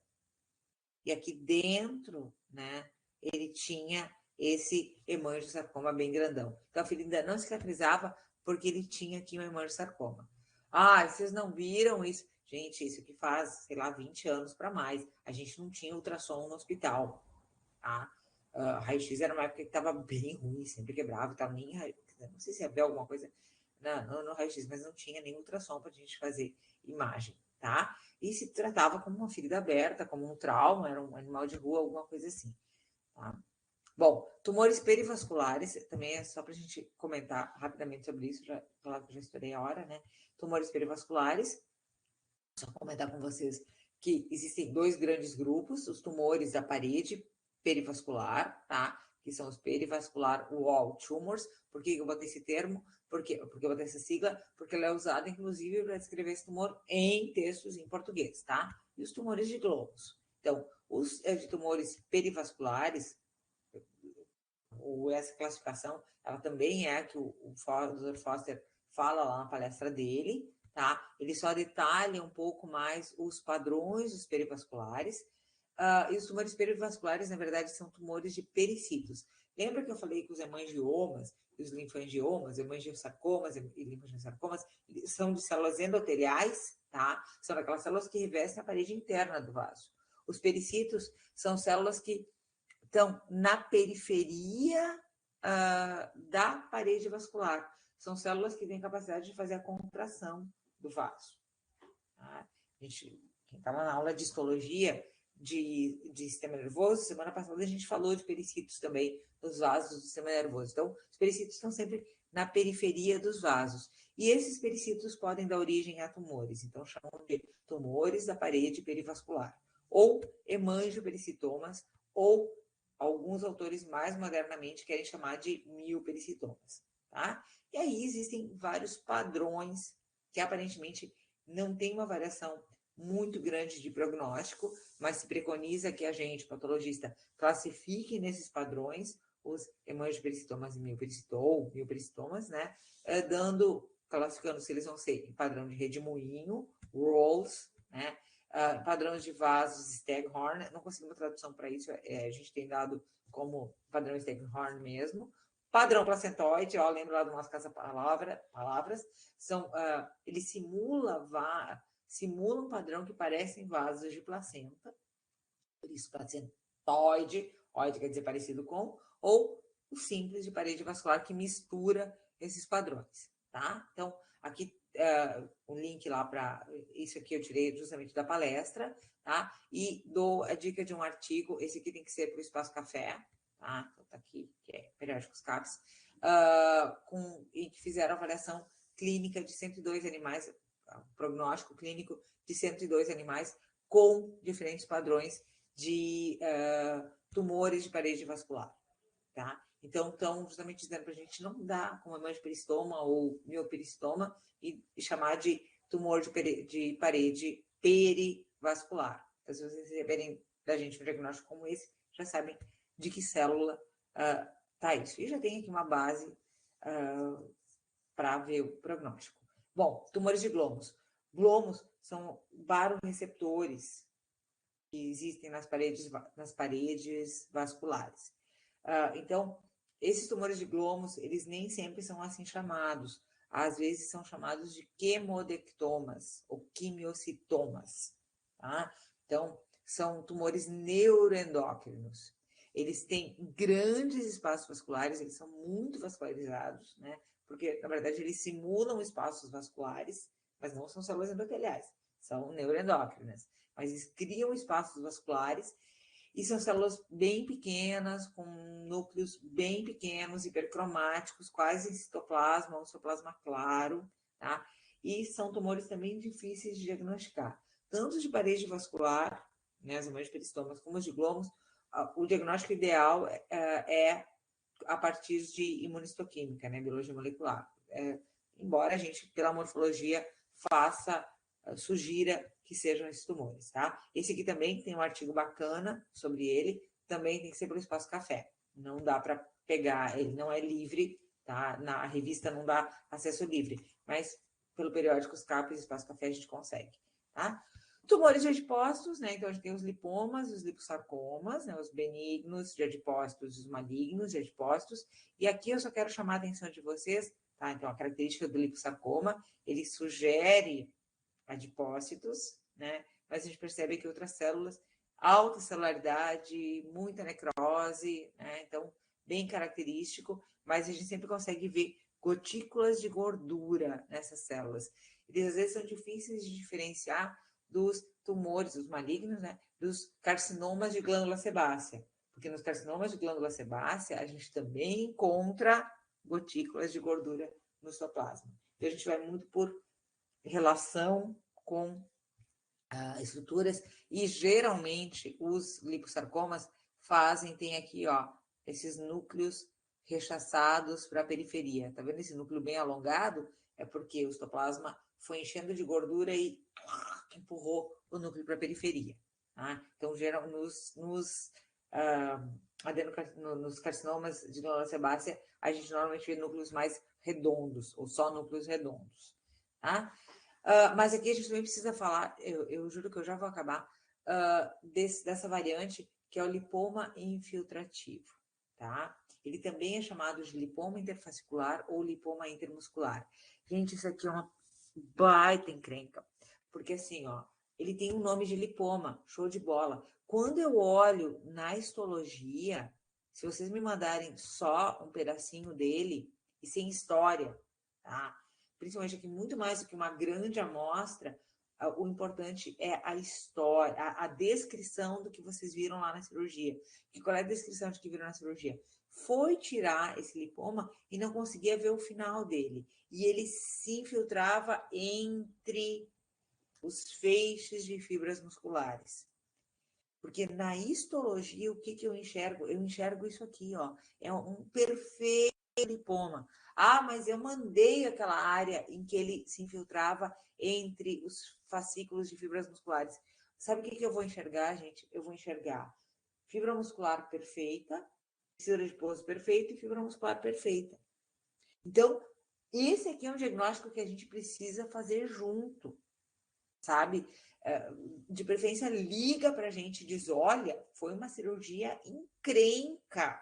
E aqui dentro, né, ele tinha esse hemangiosarcoma bem grandão. Então a ferida não cicatrizava porque ele tinha aqui um hemangiosarcoma. Ah, vocês não viram isso? Gente, isso que faz, sei lá, 20 anos para mais. A gente não tinha ultrassom no hospital, tá? Raio-X era uma época que estava bem ruim, sempre quebrava e tal. Nem, não sei se havia alguma coisa no raio-X, mas não tinha nem ultrassom para a gente fazer imagem, tá? E se tratava como uma ferida aberta, como um trauma, era um animal de rua, alguma coisa assim, tá? Bom, tumores perivasculares, também é só para a gente comentar rapidamente sobre isso, claro que eu já estourei a hora, né? Tumores perivasculares, só comentar com vocês que existem dois grandes grupos, os tumores da parede perivascular, tá? Que são os perivascular wall tumors. Por que eu botei esse termo? Porque eu botei essa sigla? Porque ela é usada, inclusive, para descrever esse tumor em textos em português, tá? E os tumores de globos. Então, os de tumores perivasculares, essa classificação, ela também é a que o Dr. Foster fala lá na palestra dele, tá? Ele só detalha um pouco mais os padrões dos perivasculares, e os tumores perivasculares, na verdade, são tumores de pericitos. Lembra que eu falei que os hemangiomas e os linfangiomas, hemangiosarcomas e linfangiosarcomas, são de células endoteliais, tá? São aquelas células que revestem a parede interna do vaso. Os pericitos são células que estão na periferia da parede vascular. São células que têm capacidade de fazer a contração do vaso. Tá? Quem estava na aula de histologia de sistema nervoso, semana passada a gente falou de pericitos também, nos vasos do sistema nervoso. Então, os pericitos estão sempre na periferia dos vasos. E esses pericitos podem dar origem a tumores. Então, chamam de tumores da parede perivascular. Ou hemangiopericitomas, ou alguns autores mais modernamente querem chamar de miopericitomas, tá? E aí existem vários padrões que aparentemente não tem uma variação muito grande de prognóstico, mas se preconiza que a gente, patologista, classifique nesses padrões os hemangiopericitomas e miopericitomas, né? Classificando se eles vão ser em padrão de redemoinho, Rolls, né? Padrões de vasos Staghorn, não consegui uma tradução para isso, a gente tem dado como padrão Staghorn mesmo. Padrão placentoide, lembro lá do nosso caça-palavras, ele simula um padrão que parecem vasos de placenta, por isso placentoide, oide quer dizer parecido com, ou o simples de parede vascular que mistura esses padrões, tá? Então, aqui um link lá para isso aqui eu tirei justamente da palestra, tá? E dou a dica de um artigo, esse aqui tem que ser para o Espaço Café, tá? Então tá aqui, que é Periódicos CAPS, e que fizeram avaliação clínica de 102 animais, prognóstico clínico de 102 animais com diferentes padrões de tumores de parede vascular, tá? Então, estão justamente dizendo para a gente não dar como hemangiopericitoma ou miopericitoma e chamar de tumor de parede perivascular. Então, se vocês receberem da gente um diagnóstico como esse, já sabem de que célula tá isso. E já tem aqui uma base para ver o prognóstico. Bom, tumores de glomos. Glomos são baroreceptores que existem nas paredes vasculares. Então, esses tumores de glomos, eles nem sempre são assim chamados. Às vezes são chamados de quemodectomas ou quimiocitomas, tá? Então, são tumores neuroendócrinos. Eles têm grandes espaços vasculares, eles são muito vascularizados, né? Porque, na verdade, eles simulam espaços vasculares, mas não são células endoteliais, são neuroendócrinas. Mas eles criam espaços vasculares e são células bem pequenas, com núcleos bem pequenos, hipercromáticos, quase em citoplasma ou citoplasma claro, tá? E são tumores também difíceis de diagnosticar. Tanto de parede vascular, né, as hemangiopericitomas, como os de glomos, o diagnóstico ideal é a partir de imunistoquímica, né, biologia molecular. Embora a gente, pela morfologia, sugira que sejam esses tumores, tá? Esse aqui também tem um artigo bacana sobre ele, também tem que ser pelo Espaço Café. Não dá para pegar, ele não é livre, tá? Na revista não dá acesso livre, mas pelo periódico CAPES e Espaço Café a gente consegue, tá? Tumores de adipócitos, né? Então a gente tem os lipomas, os liposarcomas, né? Os benignos de adipócitos, os malignos de adipócitos. E aqui eu só quero chamar a atenção de vocês, tá? Então a característica do liposarcoma, ele sugere adipócitos, né? Mas a gente percebe que outras células, alta celularidade, muita necrose, né? Então, bem característico, mas a gente sempre consegue ver gotículas de gordura nessas células. Eles às vezes são difíceis de diferenciar dos tumores, os malignos, né? Dos carcinomas de glândula sebácea. Porque nos carcinomas de glândula sebácea, a gente também encontra gotículas de gordura no citoplasma. Então, a gente vai muito por relação com estruturas, e geralmente os liposarcomas tem aqui, ó, esses núcleos rechaçados para a periferia. Tá vendo esse núcleo bem alongado? É porque o citoplasma foi enchendo de gordura e empurrou o núcleo para a periferia. Tá? Então, geral, nos carcinomas de glândula sebácea, a gente normalmente vê núcleos mais redondos, ou só núcleos redondos. Tá? Mas aqui a gente também precisa falar, eu juro que eu já vou acabar, dessa variante, que é o lipoma infiltrativo, tá? Ele também é chamado de lipoma interfascicular ou lipoma intermuscular. Gente, isso aqui é uma baita encrenca, porque assim, ó, ele tem um nome de lipoma, show de bola. Quando eu olho na histologia, se vocês me mandarem só um pedacinho dele, e sem história, tá? Principalmente aqui, muito mais do que uma grande amostra, o importante é a história, a descrição do que vocês viram lá na cirurgia. E qual é a descrição de que viram na cirurgia? Foi tirar esse lipoma e não conseguia ver o final dele. E ele se infiltrava entre os feixes de fibras musculares. Porque na histologia, o que eu enxergo? Eu enxergo isso aqui, ó. É um perfeito lipoma. Mas eu mandei aquela área em que ele se infiltrava entre os fascículos de fibras musculares. Sabe o que eu vou enxergar, gente? Eu vou enxergar fibra muscular perfeita, tecido adiposo perfeito e fibra muscular perfeita. Então, esse aqui é um diagnóstico que a gente precisa fazer junto, sabe? De preferência, liga pra gente e diz, olha, foi uma cirurgia encrenca.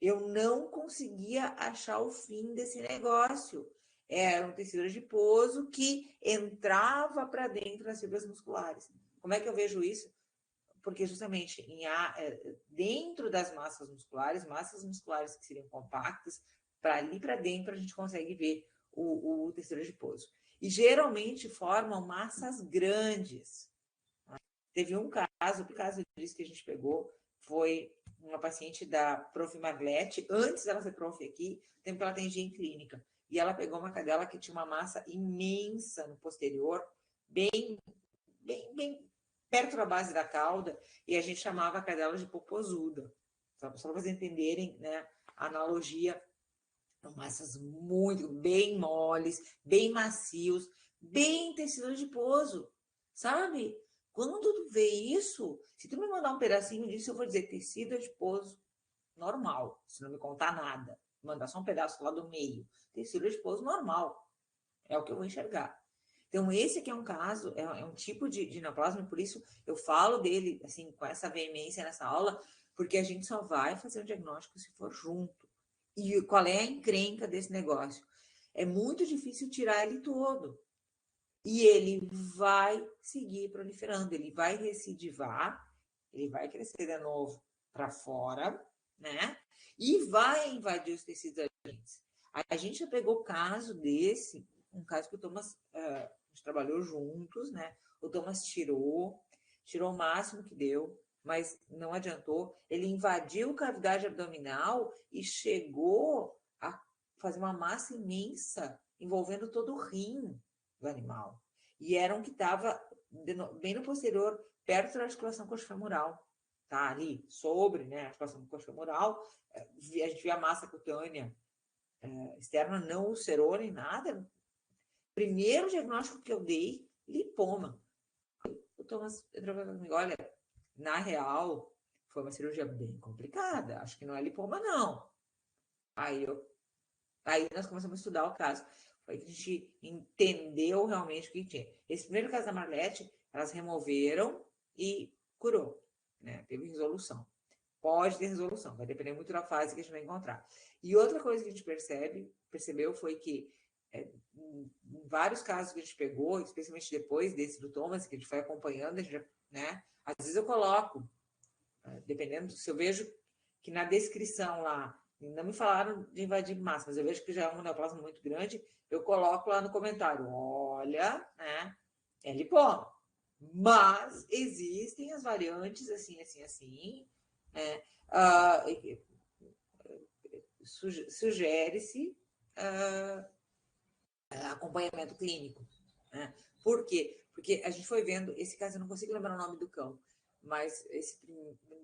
Eu não conseguia achar o fim desse negócio. Era um tecido adiposo que entrava para dentro das fibras musculares. Como é que eu vejo isso? Porque justamente dentro das massas musculares que seriam compactas, para ali para dentro a gente consegue ver o tecido adiposo. E geralmente formam massas grandes. Teve um caso, o caso disso que a gente pegou foi uma paciente da Prof. Maglete, antes dela ser prof aqui, tempo que ela atendia em clínica. E ela pegou uma cadela que tinha uma massa imensa no posterior, bem perto da base da cauda, e a gente chamava a cadela de popozuda. Só para vocês entenderem, né, a analogia. Massas muito, bem moles, bem macios, bem tecido adiposo, sabe? Quando tu vê isso, se tu me mandar um pedacinho disso, eu vou dizer tecido adiposo normal, se não me contar nada. Mandar só um pedaço lá do meio. Tecido adiposo normal. É o que eu vou enxergar. Então, esse aqui é um caso, é um tipo de neoplasma, e por isso eu falo dele, assim, com essa veemência nessa aula, porque a gente só vai fazer o diagnóstico se for junto. E qual é a encrenca desse negócio? É muito difícil tirar ele todo. E ele vai seguir proliferando, ele vai recidivar, ele vai crescer de novo para fora, né? E vai invadir os tecidos adiposos. A gente já pegou caso desse, um caso que o Thomas, a gente trabalhou juntos, né? O Thomas tirou o máximo que deu, mas não adiantou. Ele invadiu a cavidade abdominal e chegou a fazer uma massa imensa, envolvendo todo o rim do animal. E era um que estava bem no posterior, perto da articulação coxofemoral. Tá ali, sobre, né, a articulação coxofemoral, a gente via a massa cutânea externa, não ulcerou nem nada. Primeiro diagnóstico que eu dei, lipoma. O Thomas entrou comigo, olha, na real, foi uma cirurgia bem complicada, acho que não é lipoma, não. Aí nós começamos a estudar o caso. Foi que a gente entendeu realmente o que tinha. Esse primeiro caso da Marlete, elas removeram e curou, né? Teve resolução. Pode ter resolução, vai depender muito da fase que a gente vai encontrar. E outra coisa que a gente percebeu foi que em vários casos que a gente pegou, especialmente depois desse do Thomas, que a gente foi acompanhando, a gente, né? Às vezes eu coloco, dependendo, se eu vejo que na descrição lá, não me falaram de invadir massa, mas eu vejo que já é um neoplasma muito grande, eu coloco lá no comentário, olha, né? É lipoma, Mas existem as variantes assim, assim, assim, né? Sugere-se acompanhamento clínico, né? Por quê? Porque a gente foi vendo, esse caso eu não consigo lembrar o nome do cão, mas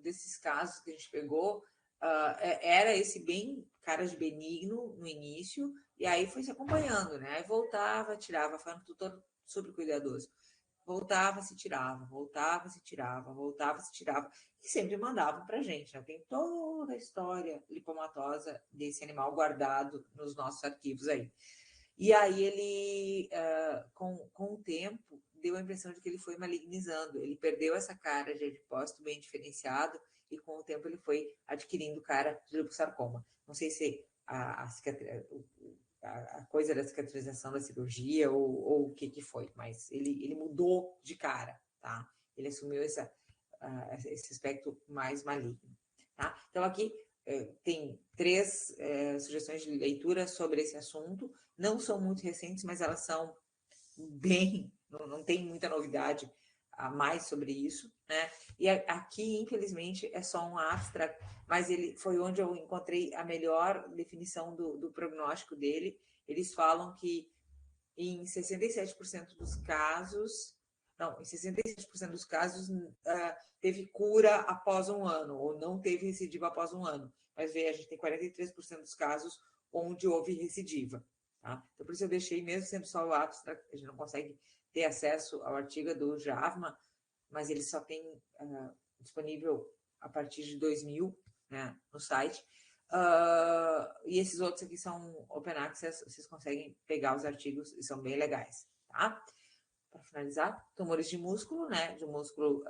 desses casos que a gente pegou, era esse bem cara de benigno no início, e aí foi se acompanhando, né? Aí voltava, tirava, foi um tutor super cuidadoso. Voltava, se tirava, voltava, se tirava, voltava, se tirava, e sempre mandavam para a gente, né? Tem toda a história lipomatosa desse animal guardado nos nossos arquivos aí. E aí ele, com o tempo, deu a impressão de que ele foi malignizando. Ele perdeu essa cara de adipócito bem diferenciado e com o tempo ele foi adquirindo cara de liposarcoma. Não sei se a coisa da cicatrização da cirurgia ou o que foi, mas ele mudou de cara, tá? Ele assumiu esse aspecto mais maligno, tá? Então aqui tem 3 sugestões de leitura sobre esse assunto, não são muito recentes, mas elas são bem, não tem muita novidade a mais sobre isso, né? E aqui, infelizmente, é só um abstract, mas ele foi onde eu encontrei a melhor definição do prognóstico dele. Eles falam que em 67% dos casos, não, em 67% dos casos teve cura após um ano, ou não teve recidiva após um ano. Mas veja, a gente tem 43% dos casos onde houve recidiva. Tá? Então, por isso eu deixei, mesmo sendo só o abstract, a gente não consegue ter acesso ao artigo do JAVMA, mas ele só tem disponível a partir de 2000, né, no site. E esses outros aqui são open access, vocês conseguem pegar os artigos e são bem legais, tá? Para finalizar, tumores de músculo, né, de músculo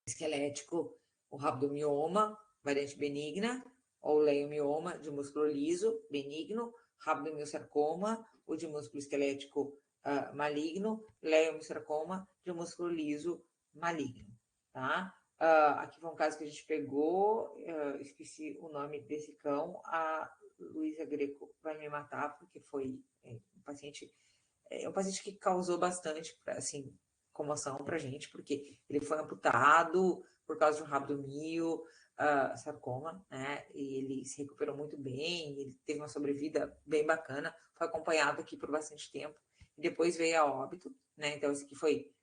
esquelético, o rabdomioma, variante benigna, ou leiomioma de músculo liso, benigno, rabdomiosarcoma, o de músculo esquelético maligno, leiomiosarcoma de músculo liso, maligno, tá? Aqui foi um caso que a gente pegou, esqueci o nome desse cão, a Luísa Greco vai me matar, porque foi um paciente que causou bastante, assim, comoção para a gente, porque ele foi amputado por causa de um rabdomio, sarcoma, né? E ele se recuperou muito bem, ele teve uma sobrevida bem bacana, foi acompanhado aqui por bastante tempo, e depois veio a óbito, né? Então, esse aqui foi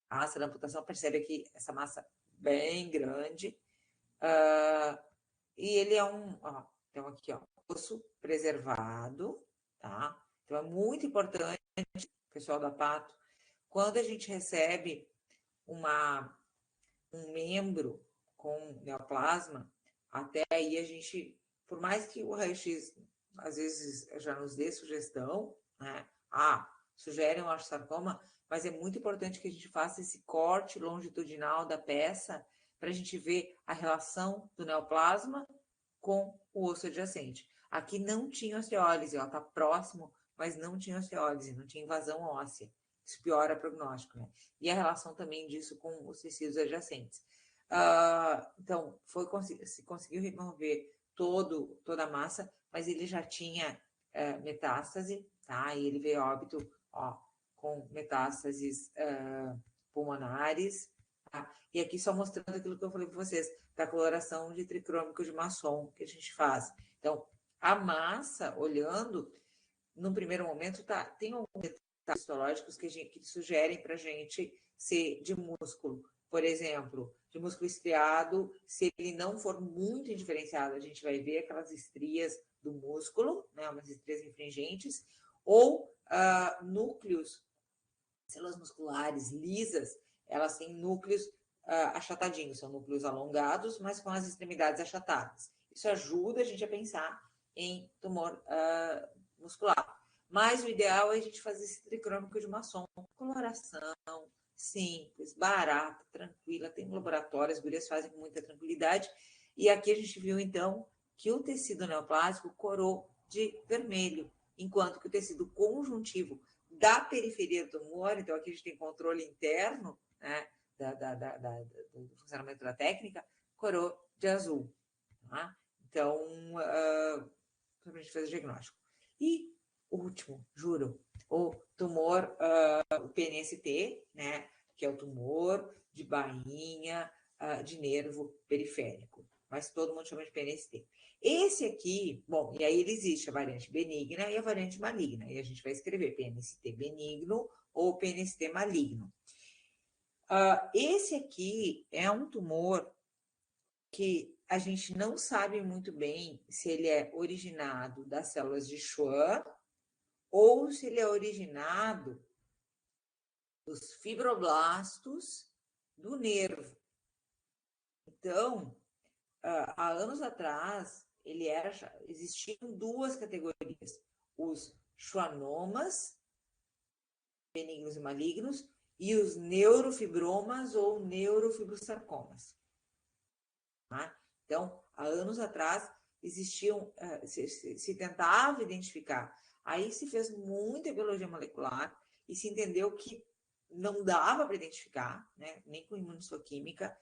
a massa da amputação, percebe aqui essa massa bem grande, e ele é então aqui, ó, osso preservado, tá? Então, é muito importante, pessoal da Pato, quando a gente recebe um membro com neoplasma, até aí a gente, por mais que o raio-x às vezes já nos dê sugestão, né? Sugere um osteosarcoma, mas é muito importante que a gente faça esse corte longitudinal da peça para a gente ver a relação do neoplasma com o osso adjacente. Aqui não tinha osteólise, está próximo, mas não tinha osteólise, não tinha invasão óssea. Isso piora o prognóstico, né? E a relação também disso com os tecidos adjacentes. Então, se conseguiu remover toda a massa, mas ele já tinha metástase, tá? E ele veio a óbito, com metástases pulmonares, tá? E aqui só mostrando aquilo que eu falei para vocês, da coloração de tricrômico de Masson que a gente faz. Então, a massa, olhando, num primeiro momento, tem alguns detalhes histológicos que sugerem para a gente ser de músculo. Por exemplo, de músculo estriado, se ele não for muito indiferenciado, a gente vai ver aquelas estrias do músculo, né, umas estrias infringentes, ou núcleos, células musculares lisas, elas têm núcleos achatadinhos, são núcleos alongados, mas com as extremidades achatadas. Isso ajuda a gente a pensar em tumor muscular. Mas o ideal é a gente fazer esse tricrômico de Masson, coloração simples, barata, tranquila, tem um laboratório, as gurias fazem com muita tranquilidade. E aqui a gente viu, então, que o tecido neoplásico corou de vermelho, enquanto que o tecido conjuntivo da periferia do tumor, então aqui a gente tem controle interno, né, do funcionamento da técnica, corou de azul. Tá? Então, para a gente fazer o diagnóstico. E o último, juro, o tumor, o PNST, né, que é o tumor de bainha de nervo periférico, mas todo mundo chama de PNST. Esse aqui, bom, e aí ele existe a variante benigna e a variante maligna, e a gente vai escrever PNST benigno ou PNST maligno. Esse aqui é um tumor que a gente não sabe muito bem se ele é originado das células de Schwann ou se ele é originado dos fibroblastos do nervo. Então, há anos atrás, existiam duas categorias: os schwannomas, benignos e malignos, e os neurofibromas ou neurofibrosarcomas. Tá? Então, há anos atrás, existiam, se tentava identificar. Aí se fez muita biologia molecular e se entendeu que não dava para identificar, né? Nem com imunistoquímica,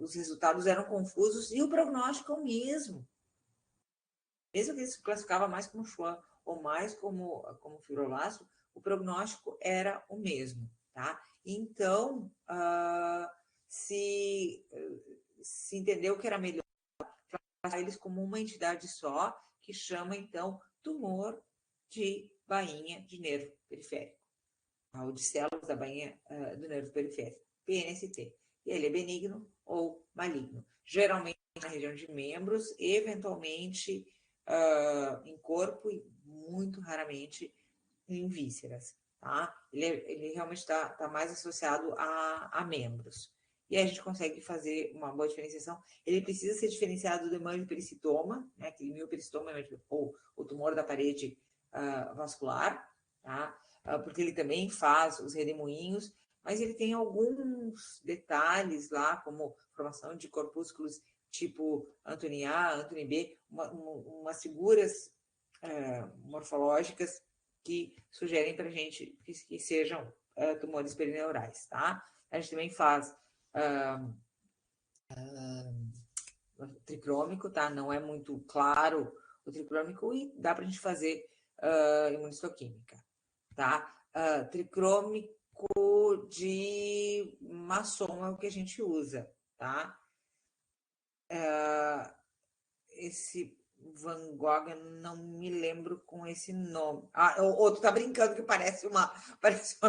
os resultados eram confusos e o prognóstico é o mesmo. Mesmo que ele se classificava mais como Schwann ou mais como fibroblasto, o prognóstico era o mesmo, tá? Então, se entendeu que era melhor tratar eles como uma entidade só, que chama, então, tumor de bainha de nervo periférico, ou de células da bainha do nervo periférico, PNST. E ele é benigno ou maligno. Geralmente na região de membros, eventualmente em corpo e muito raramente em vísceras. Tá? Ele realmente está mais associado a membros. E aí a gente consegue fazer uma boa diferenciação. Ele precisa ser diferenciado do hemangiopericitoma, né, aquele miopericitoma, ou o tumor da parede vascular, tá? Porque ele também faz os redemoinhos, mas ele tem alguns detalhes lá, como formação de corpúsculos tipo Antoni A, Antoni B, umas figuras morfológicas que sugerem para a gente que sejam tumores perineurais, tá? A gente também faz tricrômico, tá? Não é muito claro o tricrômico e dá para a gente fazer imunistoquímica, tá? Tricrômico de maçom é o que a gente usa, tá? Esse Van Gogh, eu não me lembro com esse nome. Ou tu tá brincando que parece uma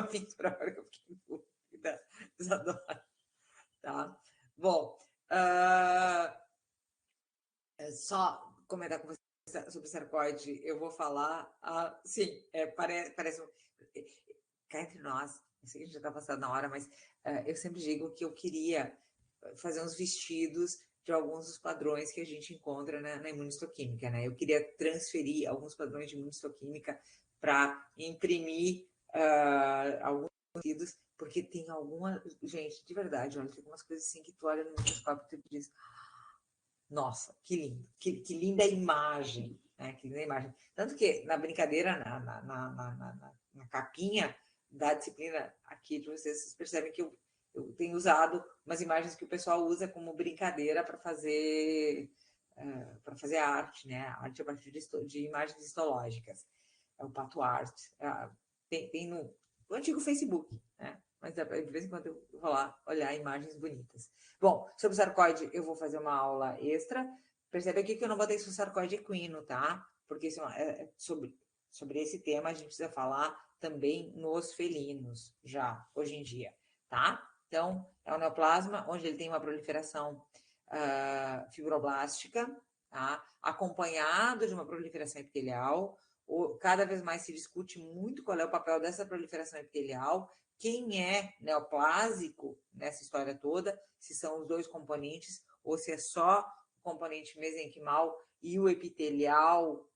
pintura. Eu fiquei em dúvida, Isadora. Tá? Bom, só comentar com você sobre sarcóide, eu vou falar. Sim, parece. Cá entre nós, eu sei que a gente já está passando na hora, mas eu sempre digo que eu queria fazer uns vestidos de alguns dos padrões que a gente encontra na imunistoquímica, né? Eu queria transferir alguns padrões de imunistoquímica para imprimir alguns vestidos, porque tem alguma... Gente, de verdade, olha, tem algumas coisas assim que tu olha no microscópio e tu diz: nossa, que lindo, que linda imagem, né? Que linda imagem. Tanto que na brincadeira, na capinha da disciplina aqui de vocês percebem que eu tenho usado umas imagens que o pessoal usa como brincadeira para fazer arte, né? Arte a partir de imagens histológicas. É o Pato Art. Tem no antigo Facebook, né? Mas de vez em quando eu vou lá olhar imagens bonitas. Bom, sobre o sarcóide, eu vou fazer uma aula extra. Percebe aqui que eu não botei sobre o sarcóide equino, tá? Porque sobre esse tema a gente precisa falar também nos felinos, já, hoje em dia, tá? Então, é um neoplasma onde ele tem uma proliferação fibroblástica, tá? Acompanhado de uma proliferação epitelial. Cada vez mais se discute muito qual é o papel dessa proliferação epitelial, quem é neoplásico nessa história toda, se são os dois componentes ou se é só o componente mesenquimal e o epitelial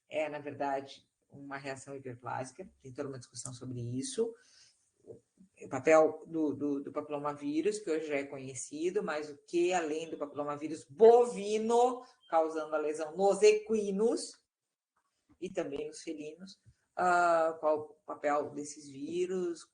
é, na verdade, uma reação hiperplásica. Tem toda uma discussão sobre isso. O papel do papilomavírus, que hoje já é conhecido, mas o que além do papilomavírus bovino, causando a lesão nos equinos e também nos felinos, qual o papel desses vírus,